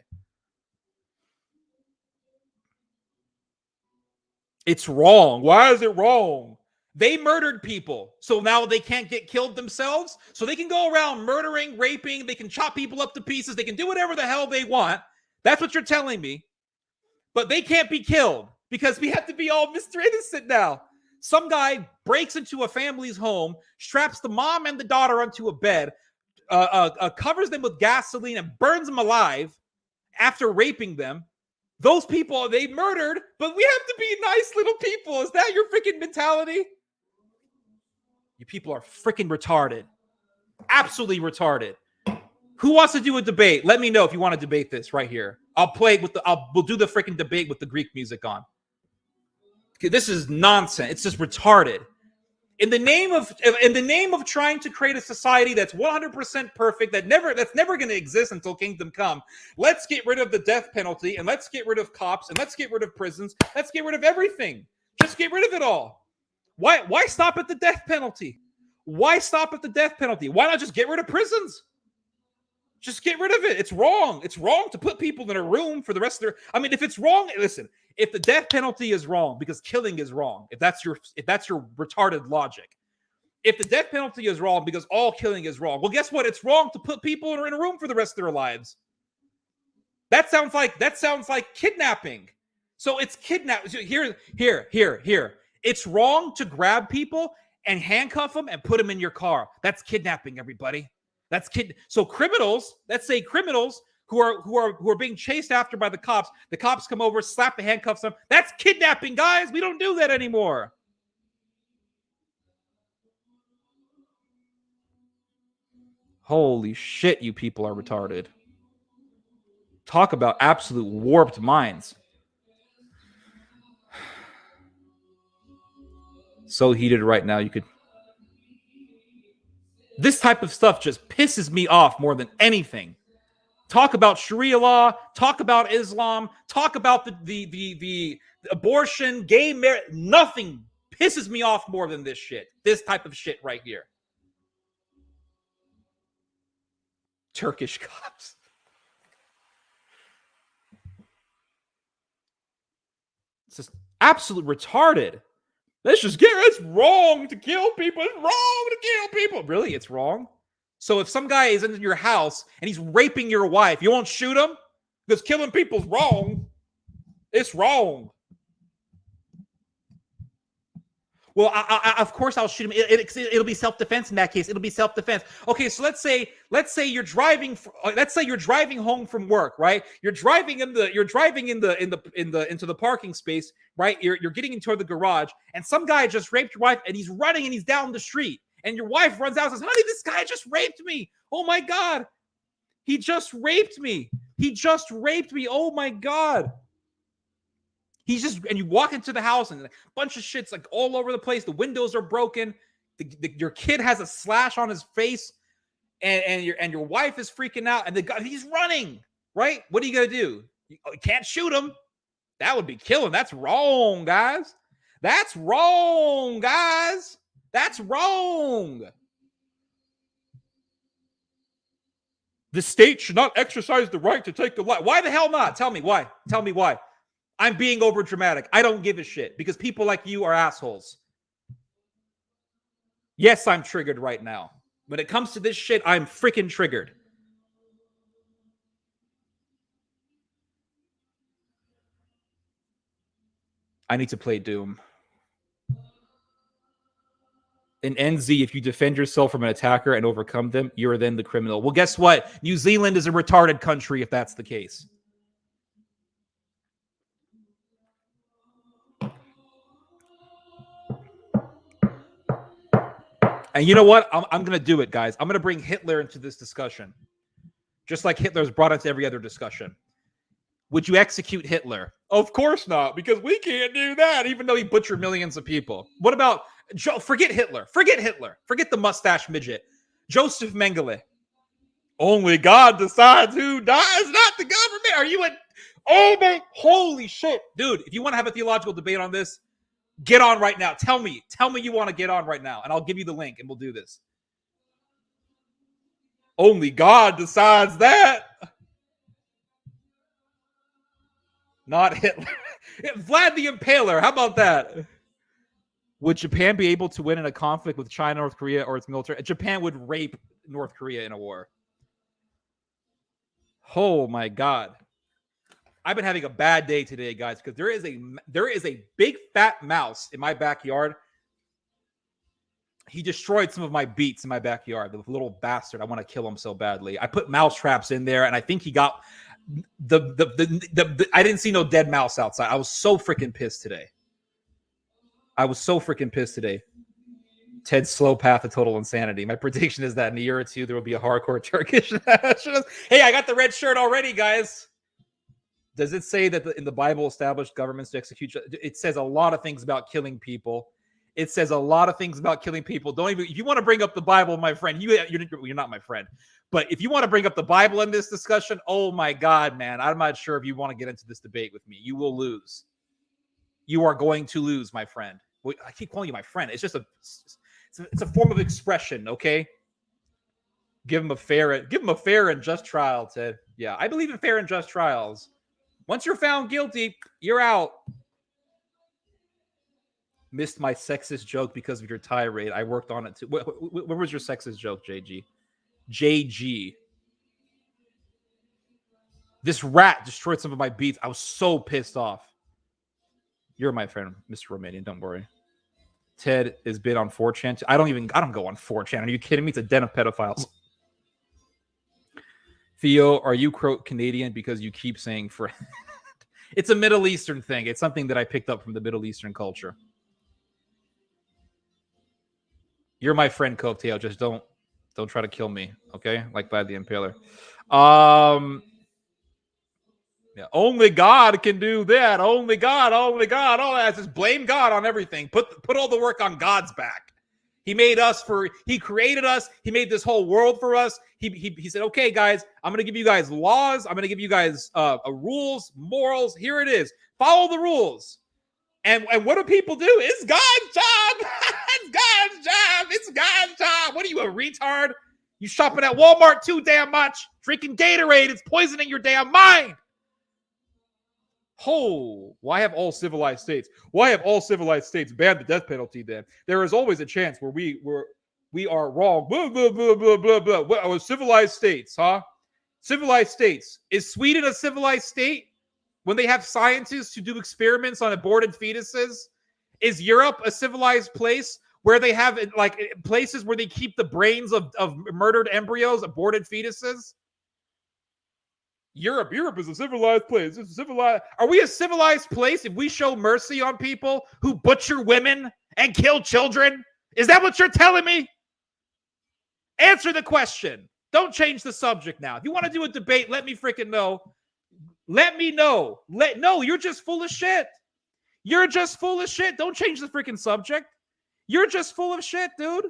It's wrong. Why is it wrong? They murdered people, so now they can't get killed themselves. So they can go around murdering, raping. They can chop people up to pieces. They can do whatever the hell they want. That's what you're telling me. But they can't be killed because we have to be all Mr. Innocent now. Some guy breaks into a family's home, straps the mom and the daughter onto a bed, covers them with gasoline and burns them alive after raping them. Those people, they murdered, but we have to be nice little people. Is that your freaking mentality? You people are freaking retarded. Absolutely retarded. Who wants to do a debate? Let me know if you want to debate this right here. We'll do the freaking debate with the Greek music on. Okay, this is nonsense. It's just retarded. In the name of trying to create a society that's 100% perfect, that's never going to exist until kingdom come, let's get rid of the death penalty, and let's get rid of cops, and let's get rid of prisons. Let's get rid of everything. Just get rid of it all. Why stop at the death penalty? Why stop at the death penalty? Why not just get rid of prisons? Just get rid of it. It's wrong. It's wrong to put people in a room for the rest of their... I mean, if it's wrong, listen, if the death penalty is wrong because killing is wrong, if that's your retarded logic, if the death penalty is wrong because all killing is wrong, well, guess what? It's wrong to put people in a room for the rest of their lives. That sounds like kidnapping. So it's kidnapping. Here. It's wrong to grab people and handcuff them and put them in your car. That's kidnapping, everybody. So criminals, let's say criminals who are being chased after by the cops come over, slap the handcuffs on them. That's kidnapping, guys. We don't do that anymore. Holy shit, you people are retarded. Talk about absolute warped minds. So heated right now, you could... This type of stuff just pisses me off more than anything. Talk about Sharia law, talk about Islam, talk about the abortion, gay marriage. Nothing pisses me off more than this shit. This type of shit right here. Turkish cops. It's just absolute retarded. It's wrong to kill people. It's wrong to kill people. Really? It's wrong? So if some guy is in your house and he's raping your wife, you won't shoot him? Because killing people's wrong. It's wrong. Well, of course I'll shoot him. It'll be self-defense in that case. It'll be self-defense. Okay, so let's say you're driving. Let's say you're driving home from work, right? You're driving into the parking space, right? You're getting into the garage, and some guy just raped your wife, and he's running, and he's down the street, and your wife runs out and says, "Honey, this guy just raped me. Oh my God, he just raped me. He just raped me. Oh my God." And you walk into the house and a bunch of shit's like all over the place. The windows are broken. Your kid has a slash on his face, and your wife is freaking out. And he's running, right? What are you gonna do? You can't shoot him. That would be killing. That's wrong, guys. That's wrong, guys. That's wrong. The state should not exercise the right to take a life. Why the hell not? Tell me why. Tell me why. I'm being over dramatic. I don't give a shit because people like you are assholes. Yes, I'm triggered right now. When it comes to this shit, I'm freaking triggered. I need to play Doom. In NZ, if you defend yourself from an attacker and overcome them, you're then the criminal. Well, guess what? New Zealand is a retarded country if that's the case. And you know what? I'm going to do it, guys. I'm going to bring Hitler into this discussion. Just like Hitler's brought into every other discussion. Would you execute Hitler? Of course not, because we can't do that, even though he butchered millions of people. What about Forget Hitler. Forget Hitler. Forget the mustache midget. Joseph Mengele. Only God decides who dies, not the government. Are you a... Oh, my... Holy shit. Dude, if you want to have a theological debate on this, get on right now. Tell me you want to get on right now, and I'll give you the link, and we'll do this. Only God decides that. Not Hitler. Vlad the Impaler. How about that? Would Japan be able to win in a conflict with China, North Korea, or its military? Japan would rape North Korea in a war. Oh my God. I've been having a bad day today, guys, because there is a big fat mouse in my backyard. He destroyed some of my beets in my backyard. The little bastard. I want to kill him so badly. I put mouse traps in there, and I think he got the I didn't see no dead mouse outside. I was so freaking pissed today. Ted's slow path to total insanity. My prediction is that in a year or two, there will be a hardcore Turkish nationalist. Hey, I got the red shirt already, guys. Does it say that in the Bible established governments to execute? It says a lot of things about killing people. Don't even, if you want to bring up the Bible, my friend, you're not my friend. But if you want to bring up the Bible in this discussion, oh my God, man, I'm not sure if you want to get into this debate with me. You will lose. You are going to lose, my friend. I keep calling you my friend. It's just it's a form of expression, okay? Give him a fair and just trial, Ted. Yeah, I believe in fair and just trials. Once you're found guilty, you're out. Missed my sexist joke because of your tirade. I worked on it too. Where was your sexist joke, JG? JG. This rat destroyed some of my beats. I was so pissed off. You're my friend, Mr. Romanian. Don't worry. Ted has been on 4chan. I don't go on 4chan. Are you kidding me? It's a den of pedophiles. Theo, are you Canadian because you keep saying friend? It's a Middle Eastern thing. It's something that I picked up from the Middle Eastern culture. You're my friend, Copetail. Just don't try to kill me, okay? Like Vlad the Impaler. Yeah, only God can do that. Only God. All that. Just blame God on everything. Put all the work on God's back. He made us he created us. He made this whole world for us. He said, okay, guys, I'm going to give you guys laws. I'm going to give you guys rules, morals. Here it is. Follow the rules. And what do people do? It's God's job. It's God's job. What are you, a retard? You shopping at Walmart too damn much. Drinking Gatorade. It's poisoning your damn mind. Oh, why have all civilized states banned the death penalty then? There is always a chance where we are wrong. Blah, blah, blah, blah, blah, blah. What, civilized states, huh? Civilized states. Is Sweden a civilized state when they have scientists who do experiments on aborted fetuses? Is Europe a civilized place where they have like places where they keep the brains of murdered embryos, aborted fetuses? Europe is a civilized place. It's civilized. Are we a civilized place if we show mercy on people who butcher women and kill children? Is that what you're telling me? Answer the question. Don't change the subject now. If you want to do a debate, let me freaking know. Let me know. No, you're just full of shit. You're just full of shit. Don't change the freaking subject. You're just full of shit, dude.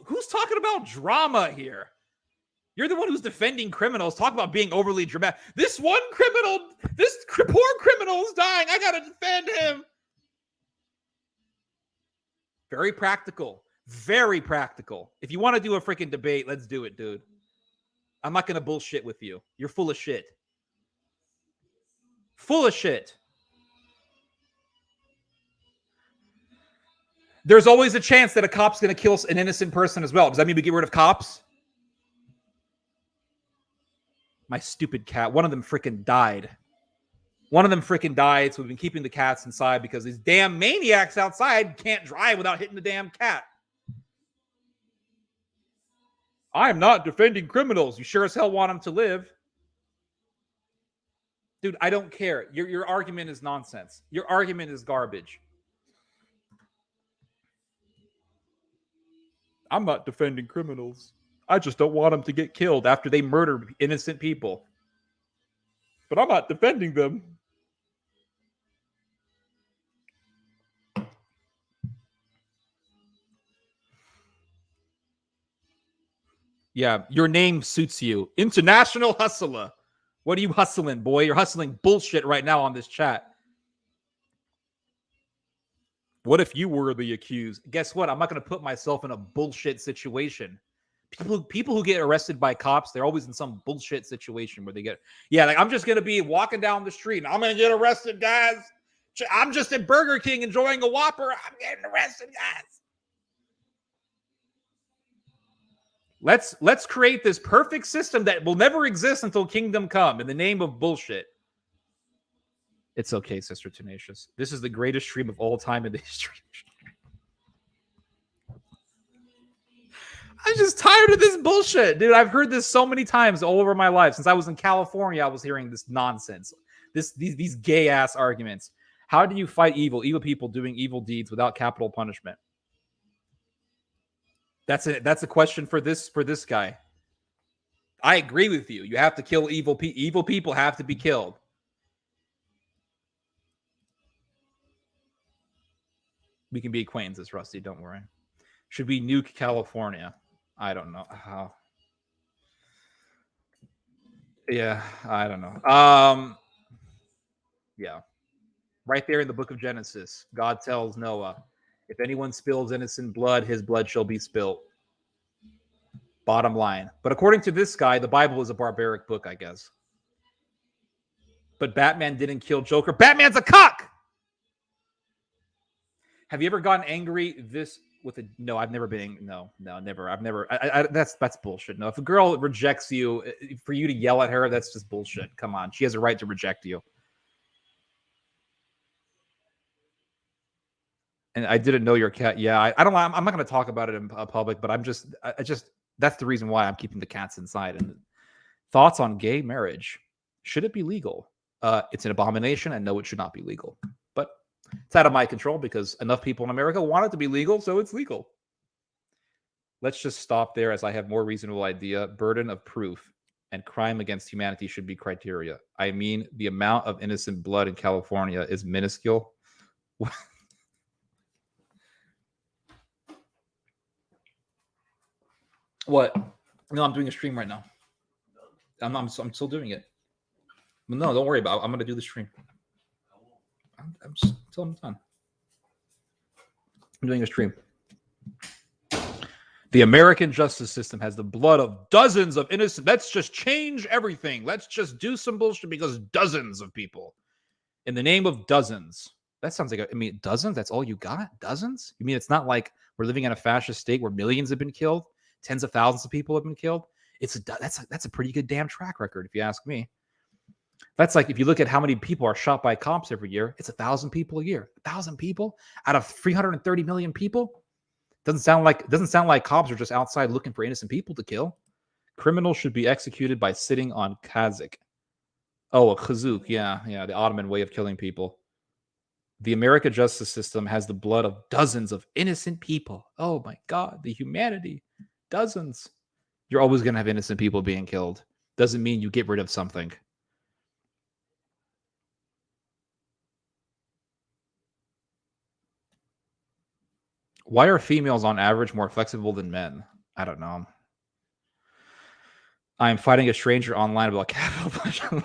Who's talking about drama here? You're the one who's defending criminals. Talk about being overly dramatic. This one criminal, this poor criminal is dying. I got to defend him. Very practical. Very practical. If you want to do a freaking debate, let's do it, dude. I'm not going to bullshit with you. You're full of shit. Full of shit. There's always a chance that a cop's going to kill an innocent person as well. Does that mean we get rid of cops? My stupid cat. One of them freaking died. So we've been keeping the cats inside because these damn maniacs outside can't drive without hitting the damn cat. I'm not defending criminals. You sure as hell want them to live. Dude, I don't care. Your argument is nonsense. Your argument is garbage. I'm not defending criminals. I just don't want them to get killed after they murder innocent people. but I'm not defending them. Yeah, your name suits you. International hustler. What are you hustling, boy? You're hustling bullshit right now on this chat. What if you were the accused? Guess what? I'm not going to put myself in a bullshit situation. People who get arrested by cops, they're always in some bullshit situation where they get, yeah, like I'm just going to be walking down the street and I'm going to get arrested, guys. I'm just at Burger King enjoying a Whopper. I'm getting arrested, guys. Let's create this perfect system that will never exist until kingdom come in the name of bullshit. It's okay, Sister Tenacious. This is the greatest stream of all time in the history. I'm just tired of this bullshit, dude. I've heard this so many times all over my life. Since I was in California, I was hearing this nonsense. These gay ass arguments. How do you fight evil? Evil people doing evil deeds without capital punishment. That's a question for this guy. I agree with you. You have to kill evil people. Evil people have to be killed. We can be acquaintances, Rusty. Don't worry. Should we nuke California? I don't know how. Yeah, I don't know. Yeah. Right there in the book of Genesis, God tells Noah, if anyone spills innocent blood, his blood shall be spilled. Bottom line. But according to this guy, the Bible is a barbaric book, I guess. But Batman didn't kill Joker. Batman's a cock! Have you ever gotten angry with a no? I've never been. No, never. I've never. That's bullshit. No, if a girl rejects you, for you to yell at her, that's just bullshit. Come on, she has a right to reject you. And I didn't know your cat. Yeah, I don't. I'm not going to talk about it in public, but I just that's the reason why I'm keeping the cats inside. And thoughts on gay marriage? Should it be legal? It's an abomination, and no, it should not be legal. But it's out of my control because enough people in America want it to be legal, so it's legal. Let's just stop there as I have more reasonable idea. Burden of proof and crime against humanity should be criteria. I mean, the amount of innocent blood in California is minuscule. What? No, I'm doing a stream right now. I'm still doing it. No, don't worry about it. I'm going to do the stream. I'm just until I'm done. I'm doing a stream. The American justice system has the blood of dozens of innocent. Let's just change everything. Let's just do some bullshit because dozens of people. In the name of dozens. That sounds like, dozens? That's all you got? Dozens? You mean it's not like we're living in a fascist state where millions have been killed? Tens of thousands of people have been killed? That's a pretty good damn track record, if you ask me. That's like if you look at how many people are shot by cops every year, it's 1,000 people a year. 1,000 people out of 330 million people? Doesn't sound like cops are just outside looking for innocent people to kill. Criminals should be executed by sitting on Kazakh. Oh, a Kazuk. Yeah, the Ottoman way of killing people. The American justice system has the blood of dozens of innocent people. Oh my God, the humanity. Dozens. You're always going to have innocent people being killed. Doesn't mean you get rid of something. Why are females on average more flexible than men? I don't know. I'm fighting a stranger online about capital punishment.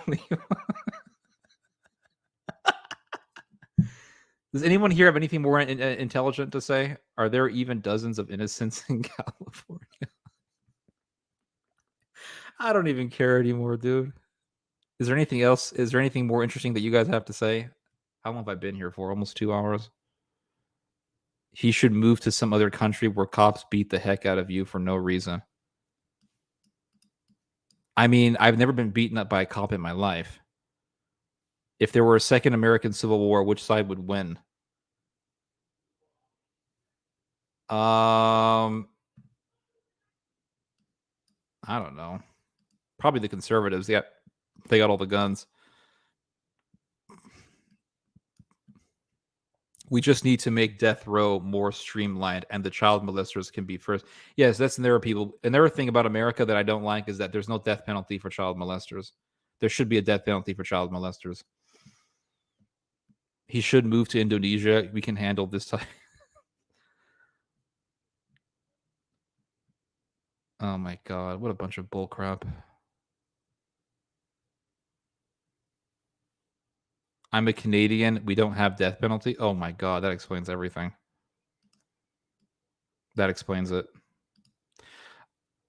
Does anyone here have anything more intelligent to say? Are there even dozens of innocents in California? I don't even care anymore, dude. Is there anything else? Is there anything more interesting that you guys have to say? How long have I been here for? Almost 2 hours. He should move to some other country where cops beat the heck out of you for no reason. I mean, I've never been beaten up by a cop in my life. If there were a second American Civil War, which side would win? I don't know. Probably the conservatives. They got all the guns. We just need to make death row more streamlined, and the child molesters can be first. Yes, that's and there are people. Another thing about America that I don't like is that there's no death penalty for child molesters. There should be a death penalty for child molesters. He should move to Indonesia. We can handle this type. Oh my God, what a bunch of bullcrap. I'm a Canadian. We don't have death penalty. Oh my God, that explains everything. That explains it.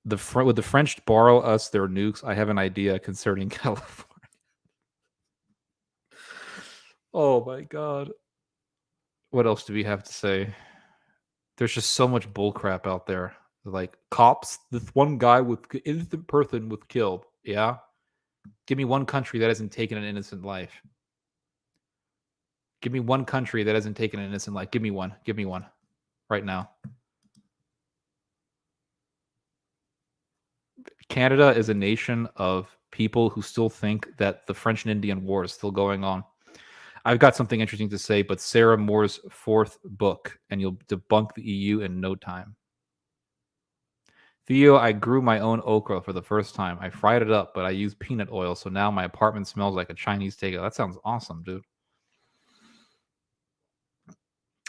Would the French borrow us their nukes? I have an idea concerning California. Oh my God. What else do we have to say? There's just so much bullcrap out there. Like cops, this one guy with innocent person was killed. Yeah. Give me one country that hasn't taken an innocent life. Give me one country that hasn't taken an innocent life. Give me one. Give me one. Right now. Canada is a nation of people who still think that the French and Indian War is still going on. I've got something interesting to say, but Sarah Moore's 4th book, and you'll debunk the EU in no time. Theo, I grew my own okra for the first time. I fried it up, but I used peanut oil, so now my apartment smells like a Chinese takeout. That sounds awesome, dude.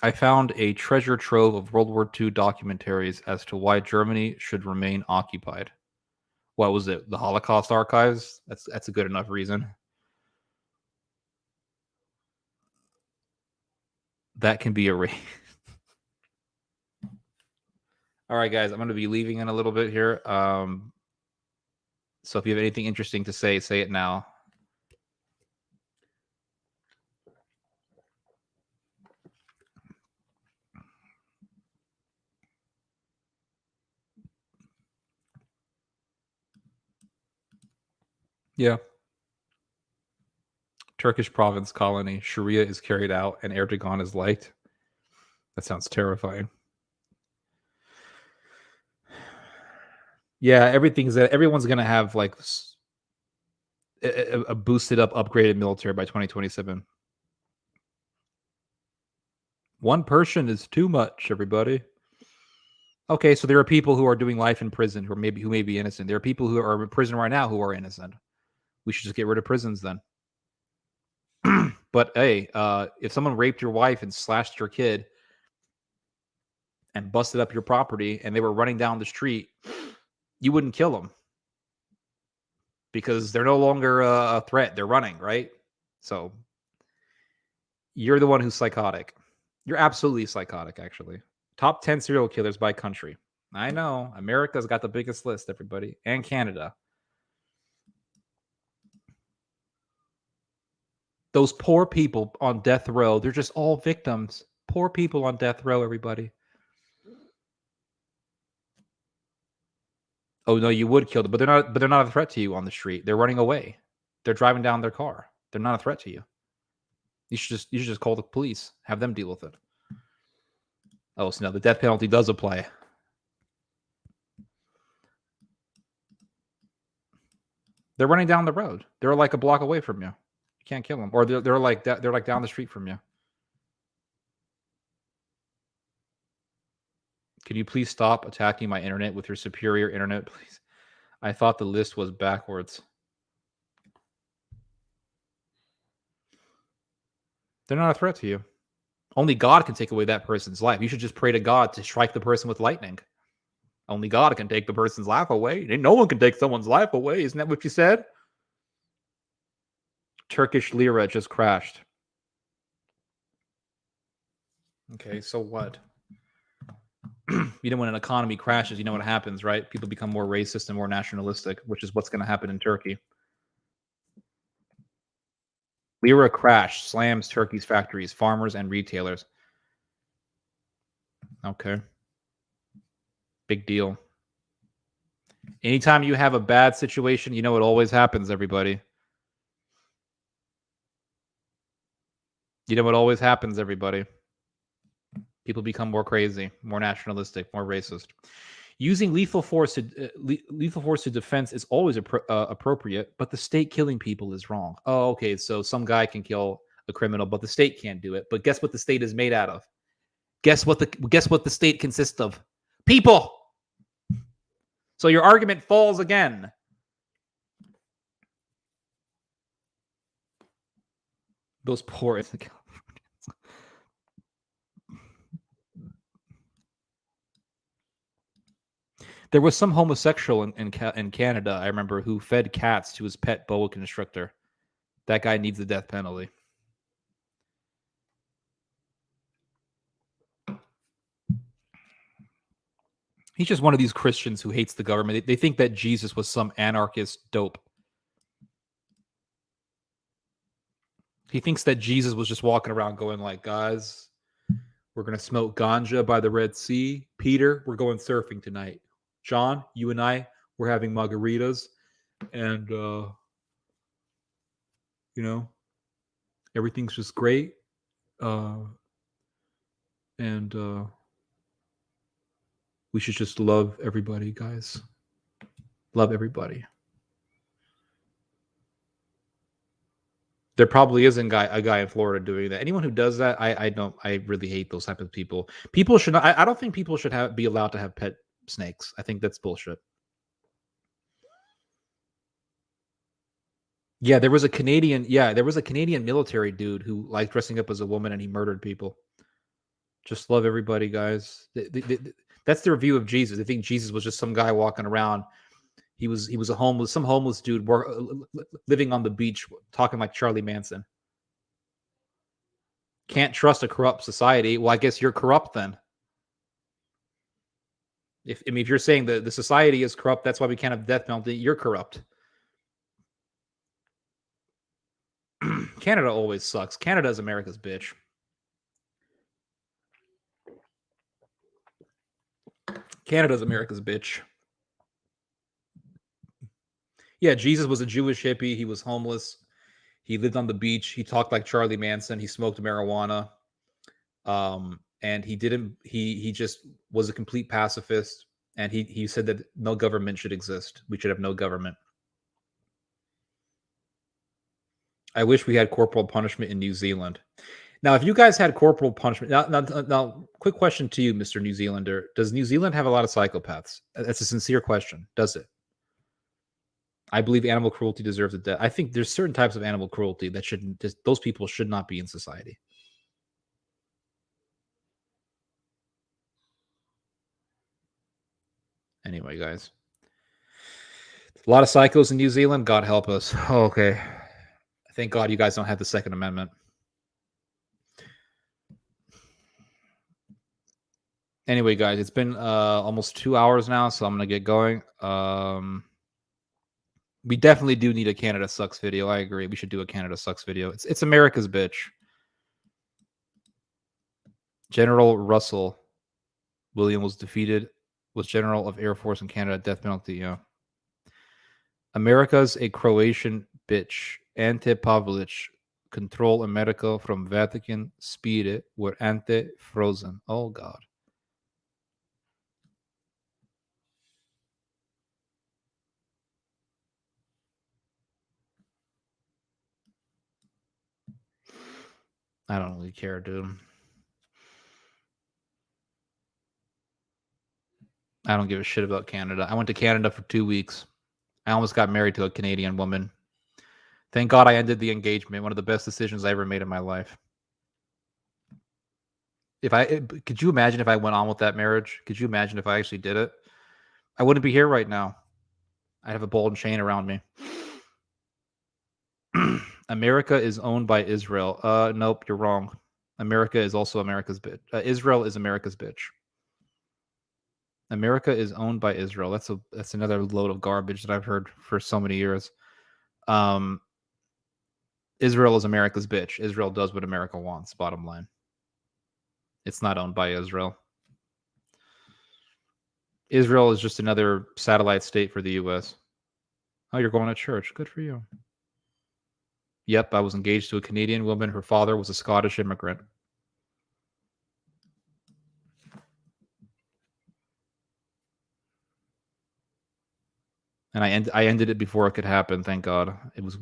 I found a treasure trove of World War II documentaries as to why Germany should remain occupied. What was it? The Holocaust archives? That's a good enough reason. That can be erased. All right, guys, I'm going to be leaving in a little bit here. So if you have anything interesting to say it now. Yeah. Turkish province colony. Sharia is carried out and Erdogan is liked. That sounds terrifying. Yeah, everyone's going to have like a boosted up, upgraded military by 2027. One person is too much, everybody. Okay, so there are people who are doing life in prison who may be innocent. There are people who are in prison right now who are innocent. We should just get rid of prisons then. But hey, if someone raped your wife and slashed your kid and busted up your property and they were running down the street, you wouldn't kill them because they're no longer a threat. They're running, right? So you're the one who's psychotic. You're absolutely psychotic, actually. Top 10 serial killers by country. I know. America's got the biggest list, everybody. And Canada. Those poor people on death row, they're just all victims. Poor people on death row, everybody. Oh no, you would kill them, but they're not a threat to you on the street. They're running away. They're driving down their car. They're not a threat to you. You should just call the police. Have them deal with it. Oh, so no, the death penalty does apply. They're running down the road. They're like a block away from you. You can't kill them, or they're like down the street from you. Can you please stop attacking my internet with your superior internet, please? I thought the list was backwards. They're not a threat to you. Only God can take away that person's life. You should just pray to God to strike the person with lightning. Only God can take the person's life away. No one can take someone's life away. Isn't that what you said? Turkish lira just crashed. Okay, so what? You know, when an economy crashes, you know what happens, right? People become more racist and more nationalistic, which is what's going to happen in Turkey. Lira crash slams Turkey's factories, farmers, and retailers. Okay. Big deal. Anytime you have a bad situation, you know it always happens, everybody. You know what always happens, everybody. People become more crazy, more nationalistic, more racist. Using lethal force to defense is always appropriate, but the state killing people is wrong. Oh, okay. So some guy can kill a criminal, but the state can't do it. But guess what the state is made out of? Guess what the state consists of? People. So your argument falls again. Those poor. There was some homosexual in Canada, I remember, who fed cats to his pet boa constrictor. That guy needs the death penalty. He's just one of these Christians who hates the government. They think that Jesus was some anarchist dope. He thinks that Jesus was just walking around going like, guys, we're going to smoke ganja by the Red Sea. Peter, we're going surfing tonight. John, you and I, we're having margaritas. And, everything's just great. And we should just love everybody, guys. Love everybody. There probably isn't a guy in Florida doing that. Anyone who does that, I really hate those type of people. People should not. I don't think people should be allowed to have pet snakes. I think that's bullshit. Yeah, there was a Canadian military dude who liked dressing up as a woman and he murdered people. Just love everybody, guys. That's their view of Jesus. They think Jesus was just some guy walking around. He was some homeless dude living on the beach, talking like Charlie Manson. Can't trust a corrupt society. Well, I guess you're corrupt then. If you're saying the society is corrupt, that's why we can't have death penalty. You're corrupt. Canada always sucks. Canada is America's bitch. Canada's America's bitch. Yeah, Jesus was a Jewish hippie. He was homeless. He lived on the beach. He talked like Charlie Manson. He smoked marijuana. And he didn't. He just was a complete pacifist. And he said that no government should exist. We should have no government. I wish we had corporal punishment in New Zealand. Now, if you guys had corporal punishment, now, quick question to you, Mr. New Zealander: does New Zealand have a lot of psychopaths? That's a sincere question. Does it? I believe animal cruelty deserves a death. I think there's certain types of animal cruelty that shouldn't. Those people should not be in society. Anyway, guys, a lot of psychos in New Zealand. God help us. Oh, okay. Thank God you guys don't have the Second Amendment. Anyway, guys, it's been almost 2 hours now, so I'm gonna get going. We definitely do need a Canada sucks video. I agree. We should do a Canada sucks video. It's America's bitch. General Russell William was general of Air Force in Canada, death penalty. Yeah. America's a Croatian bitch. Ante Pavlic control America from Vatican speed were ante frozen. Oh God. I don't really care, dude. I don't give a shit about Canada. I went to Canada for 2 weeks. I almost got married to a Canadian woman. Thank God I ended the engagement. One of the best decisions I ever made in my life. Could you imagine if I went on with that marriage? Could you imagine if I actually did it? I wouldn't be here right now. I'd have a ball and chain around me. America is owned by Israel. Nope, you're wrong. America is also America's bitch. Israel is America's bitch. America is owned by Israel. That's another load of garbage that I've heard for so many years. Israel is America's bitch. Israel does what America wants, bottom line. It's not owned by Israel. Israel is just another satellite state for the U.S. Oh, you're going to church. Good for you. Yep, I was engaged to a Canadian woman. Her father was a Scottish immigrant. And I ended it before it could happen, thank God. It was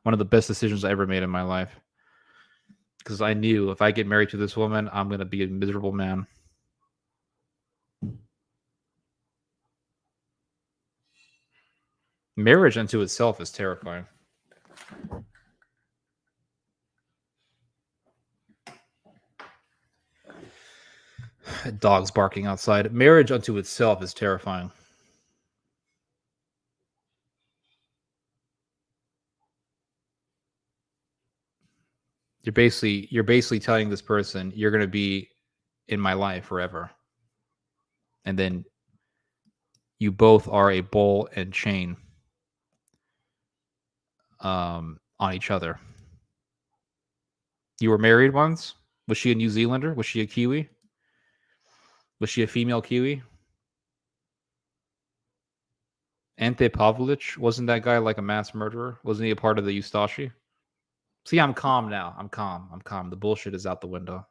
one of the best decisions I ever made in my life. Because I knew if I get married to this woman, I'm going to be a miserable man. Marriage unto itself is terrifying. Dogs barking outside. Marriage unto itself is terrifying. You're basically telling this person you're going to be in my life forever, and then you both are a ball and chain on each other. You were married once. Was she a New Zealander? Was she a Kiwi? Was she a female Kiwi? Ante Pavlovich, wasn't that guy like a mass murderer? Wasn't he a part of the Ustashi? See, I'm calm now. I'm calm. The bullshit is out the window.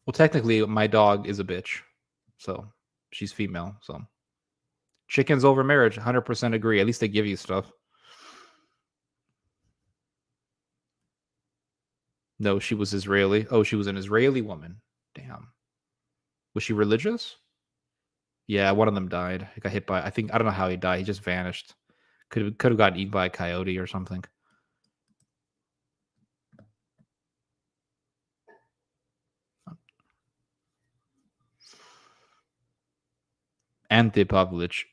Well, technically, my dog is a bitch, so she's female. So chickens over marriage, 100% agree. At least they give you stuff. No, she was Israeli. Oh, she was an Israeli woman. Damn. Was she religious? Yeah, one of them died. He got hit by. I don't know how he died. He just vanished. Could have gotten eaten by a coyote or something. Ante Pavlovich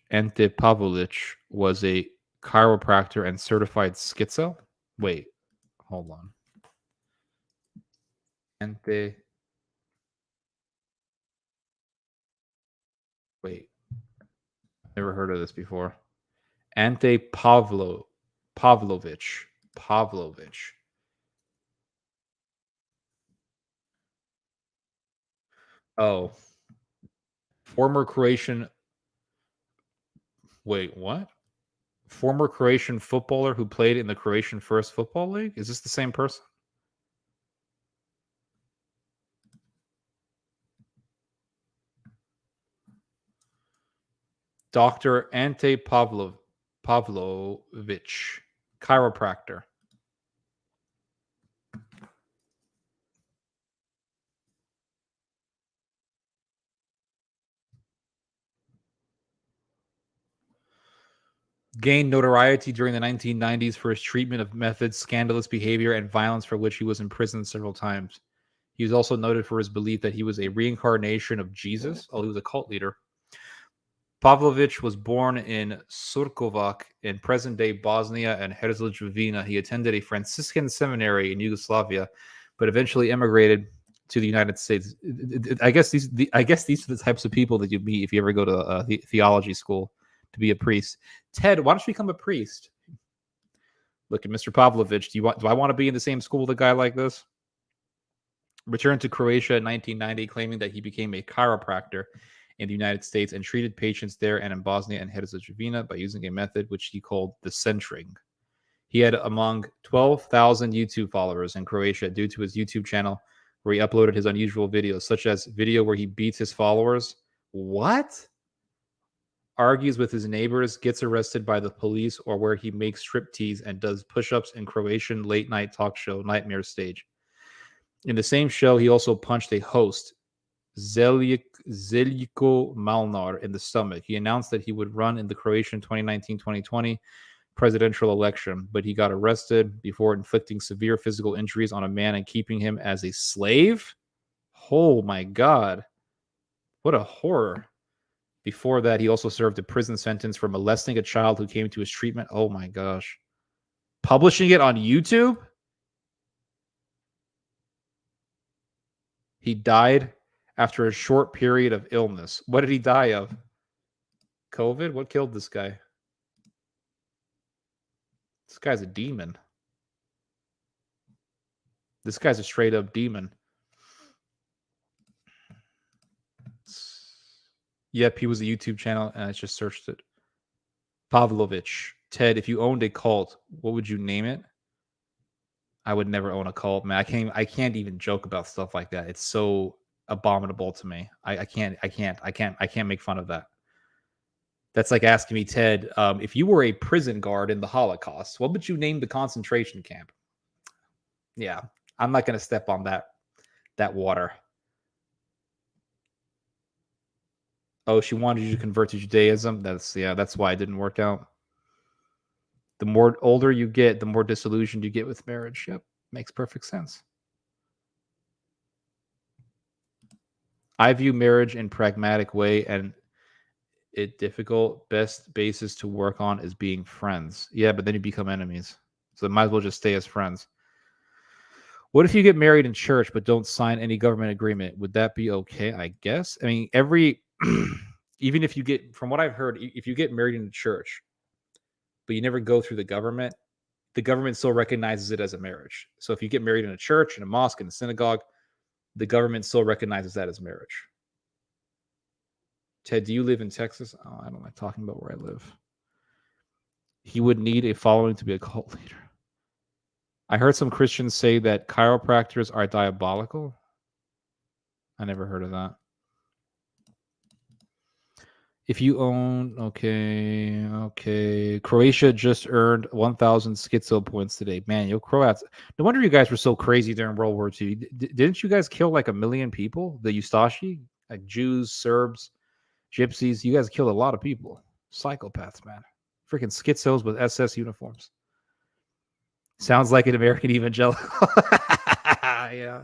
was a chiropractor and certified schizo. Wait, hold on. Ante. Wait, never heard of this before. Ante Pavlovich. Oh, former Croatian. Wait, what? Former Croatian footballer who played in the Croatian First Football League? Is this the same person? Dr. Ante Pavlovich, chiropractor. Gained notoriety during the 1990s for his treatment of methods, scandalous behavior, and violence for which he was imprisoned several times. He was also noted for his belief that he was a reincarnation of Jesus. Oh, he was a cult leader. Pavlovich was born in Surkovac in present-day Bosnia and Herzegovina. He attended a Franciscan seminary in Yugoslavia, but eventually emigrated to the United States. I guess these are the types of people that you meet if you ever go to the theology school to be a priest. Ted, why don't you become a priest? Look at Mr. Pavlovich. Do I want to be in the same school with a guy like this? Returned to Croatia in 1990, claiming that he became a chiropractor in the United States and treated patients there and in Bosnia and Herzegovina by using a method which he called the centering. He had among 12,000 YouTube followers in Croatia due to his YouTube channel where he uploaded his unusual videos, such as video where he beats his followers. What? Argues with his neighbors, gets arrested by the police, or where he makes striptease and does push-ups in Croatian late-night talk show Nightmare Stage. In the same show, he also punched a host, Zeljko Malnar, in the stomach. He announced that he would run in the Croatian 2019-2020 presidential election, but he got arrested before inflicting severe physical injuries on a man and keeping him as a slave? Oh my God. What a horror. Before that, he also served a prison sentence for molesting a child who came to his treatment. Oh my gosh. Publishing it on YouTube? He died after a short period of illness. What did he die of? COVID? What killed this guy? This guy's a demon. This guy's a straight up demon. Yep, he was a YouTube channel, and I just searched it. Pavlovich. Ted, if you owned a cult, what would you name it? I would never own a cult, man. I can't even joke about stuff like that. It's so abominable to me. I can't make fun of that. That's like asking me, Ted, if you were a prison guard in the Holocaust, what would you name the concentration camp? Yeah, I'm not going to step on that water. Oh, she wanted you to convert to Judaism. That's why it didn't work out. The more older you get, the more disillusioned you get with marriage. Yep, makes perfect sense. I view marriage in pragmatic way and it difficult. Best basis to work on is being friends. Yeah, but then you become enemies. So might as well just stay as friends. What if you get married in church but don't sign any government agreement? Would that be okay? I guess. I mean, even if you get, from what I've heard, if you get married in a church, but you never go through the government still recognizes it as a marriage. So if you get married in a church, in a mosque, in a synagogue, the government still recognizes that as marriage. Ted, do you live in Texas? Oh, I don't like talking about where I live. He would need a following to be a cult leader. I heard some Christians say that chiropractors are diabolical. I never heard of that. If you own, okay. Croatia just earned 1,000 schizo points today. Man, you Croats. No wonder you guys were so crazy during World War II. Didn't you guys kill like 1 million people? The Ustashi? Like Jews, Serbs, Gypsies. You guys killed a lot of people. Psychopaths, man. Freaking schizos with SS uniforms. Sounds like an American evangelical. Yeah.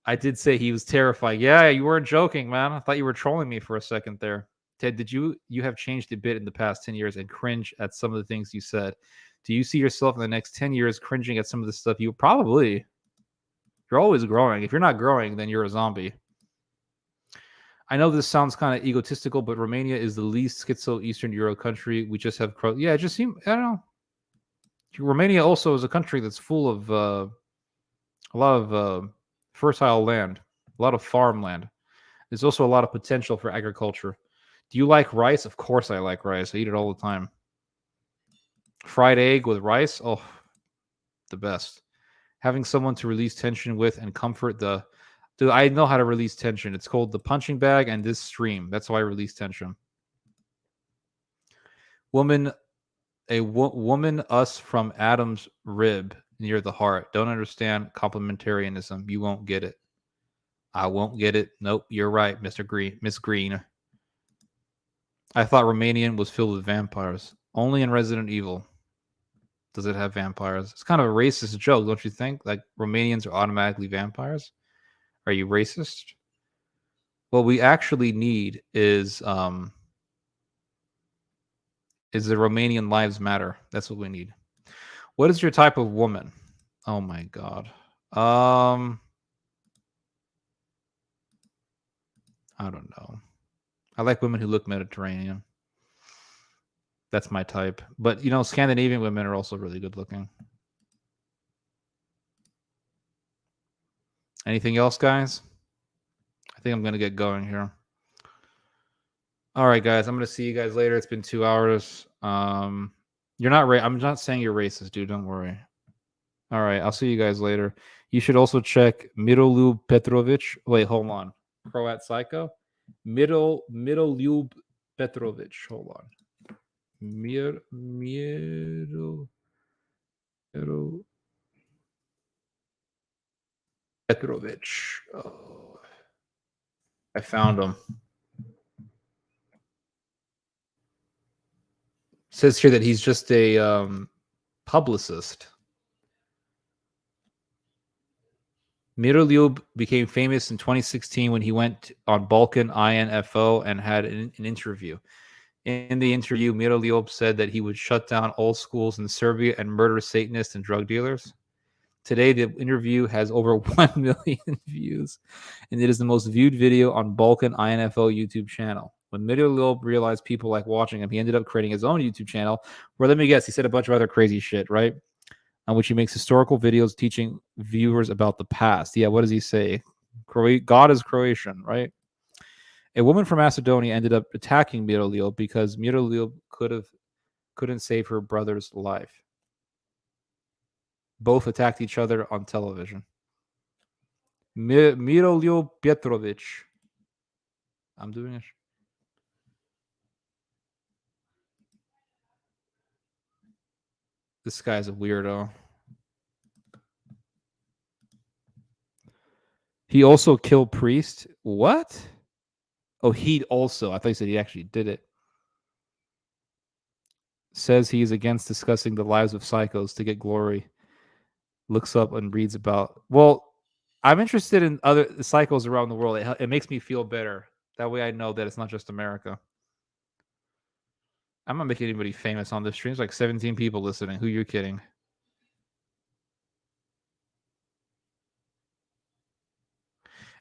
I did say he was terrifying. Yeah, you weren't joking, man. I thought you were trolling me for a second there. Ted, did you have changed a bit in the past 10 years and cringe at some of the things you said? Do you see yourself in the next 10 years cringing at some of the stuff you probably? You're always growing. If you're not growing, then you're a zombie. I know this sounds kind of egotistical, but Romania is the least schizo Eastern Euro country. We just have, yeah, it just seems, I don't know. Romania also is a country that's full of a lot of fertile land, a lot of farmland. There's also a lot of potential for agriculture. Do you like rice? Of course I like rice. I eat it all the time. Fried egg with rice? Oh, the best. Having someone to release tension with and comfort the... Dude, I know how to release tension. It's called the punching bag and this stream. That's how I release tension. Woman, woman, us from Adam's rib near the heart. Don't understand complementarianism. You won't get it. I won't get it. Nope, you're right, Mr. Green. Miss Green. I thought Romanian was filled with vampires. Only in Resident Evil does it have vampires. It's kind of a racist joke, don't you think? Like Romanians are automatically vampires? Are you racist? What we actually need is the Romanian Lives Matter. That's what we need. What is your type of woman? Oh my god. I don't know. I like women who look Mediterranean. That's my type. But, you know, Scandinavian women are also really good looking. Anything else, guys? I think I'm going to get going here. All right, guys. I'm going to see you guys later. It's been 2 hours. You're not I'm not saying you're racist, dude. Don't worry. All right. I'll see you guys later. You should also check Miroljub Petrovic. Wait, hold on. Croat Psycho. Miroljub Petrovic. Hold on. Petrovic. Oh, I found him. It says here that he's just a publicist. Miroljub became famous in 2016 when he went on Balkan INFO and had an interview. In the interview, Miroljub said that he would shut down all schools in Serbia and murder Satanists and drug dealers. Today, the interview has over 1 million views, and it is the most viewed video on Balkan INFO YouTube channel. When Miroljub realized people like watching him, he ended up creating his own YouTube channel where, let me guess, he said a bunch of other crazy shit, right? On which he makes historical videos teaching viewers about the past. Yeah, what does he say? God is Croatian, right? A woman from Macedonia ended up attacking Miroljub because Miroljub couldn't save her brother's life. Both attacked each other on television. Miroljub Petrovic. I'm doing it. This guy's a weirdo. He also killed Priest. What? Oh, he also. I thought he said he actually did it. says he's against discussing the lives of psychos to get glory. Looks up and reads about. Well, I'm interested in other psychos around the world. It makes me feel better. That way, I know that it's not just America. I'm not making anybody famous on this stream. There's like 17 people listening. Who you're kidding?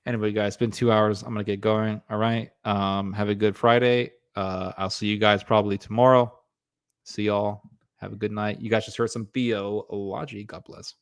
Anyway, guys, it's been 2 hours. I'm gonna get going. All right. Have a good Friday. I'll see you guys probably tomorrow. See y'all. Have a good night. You guys just heard some theology. God bless.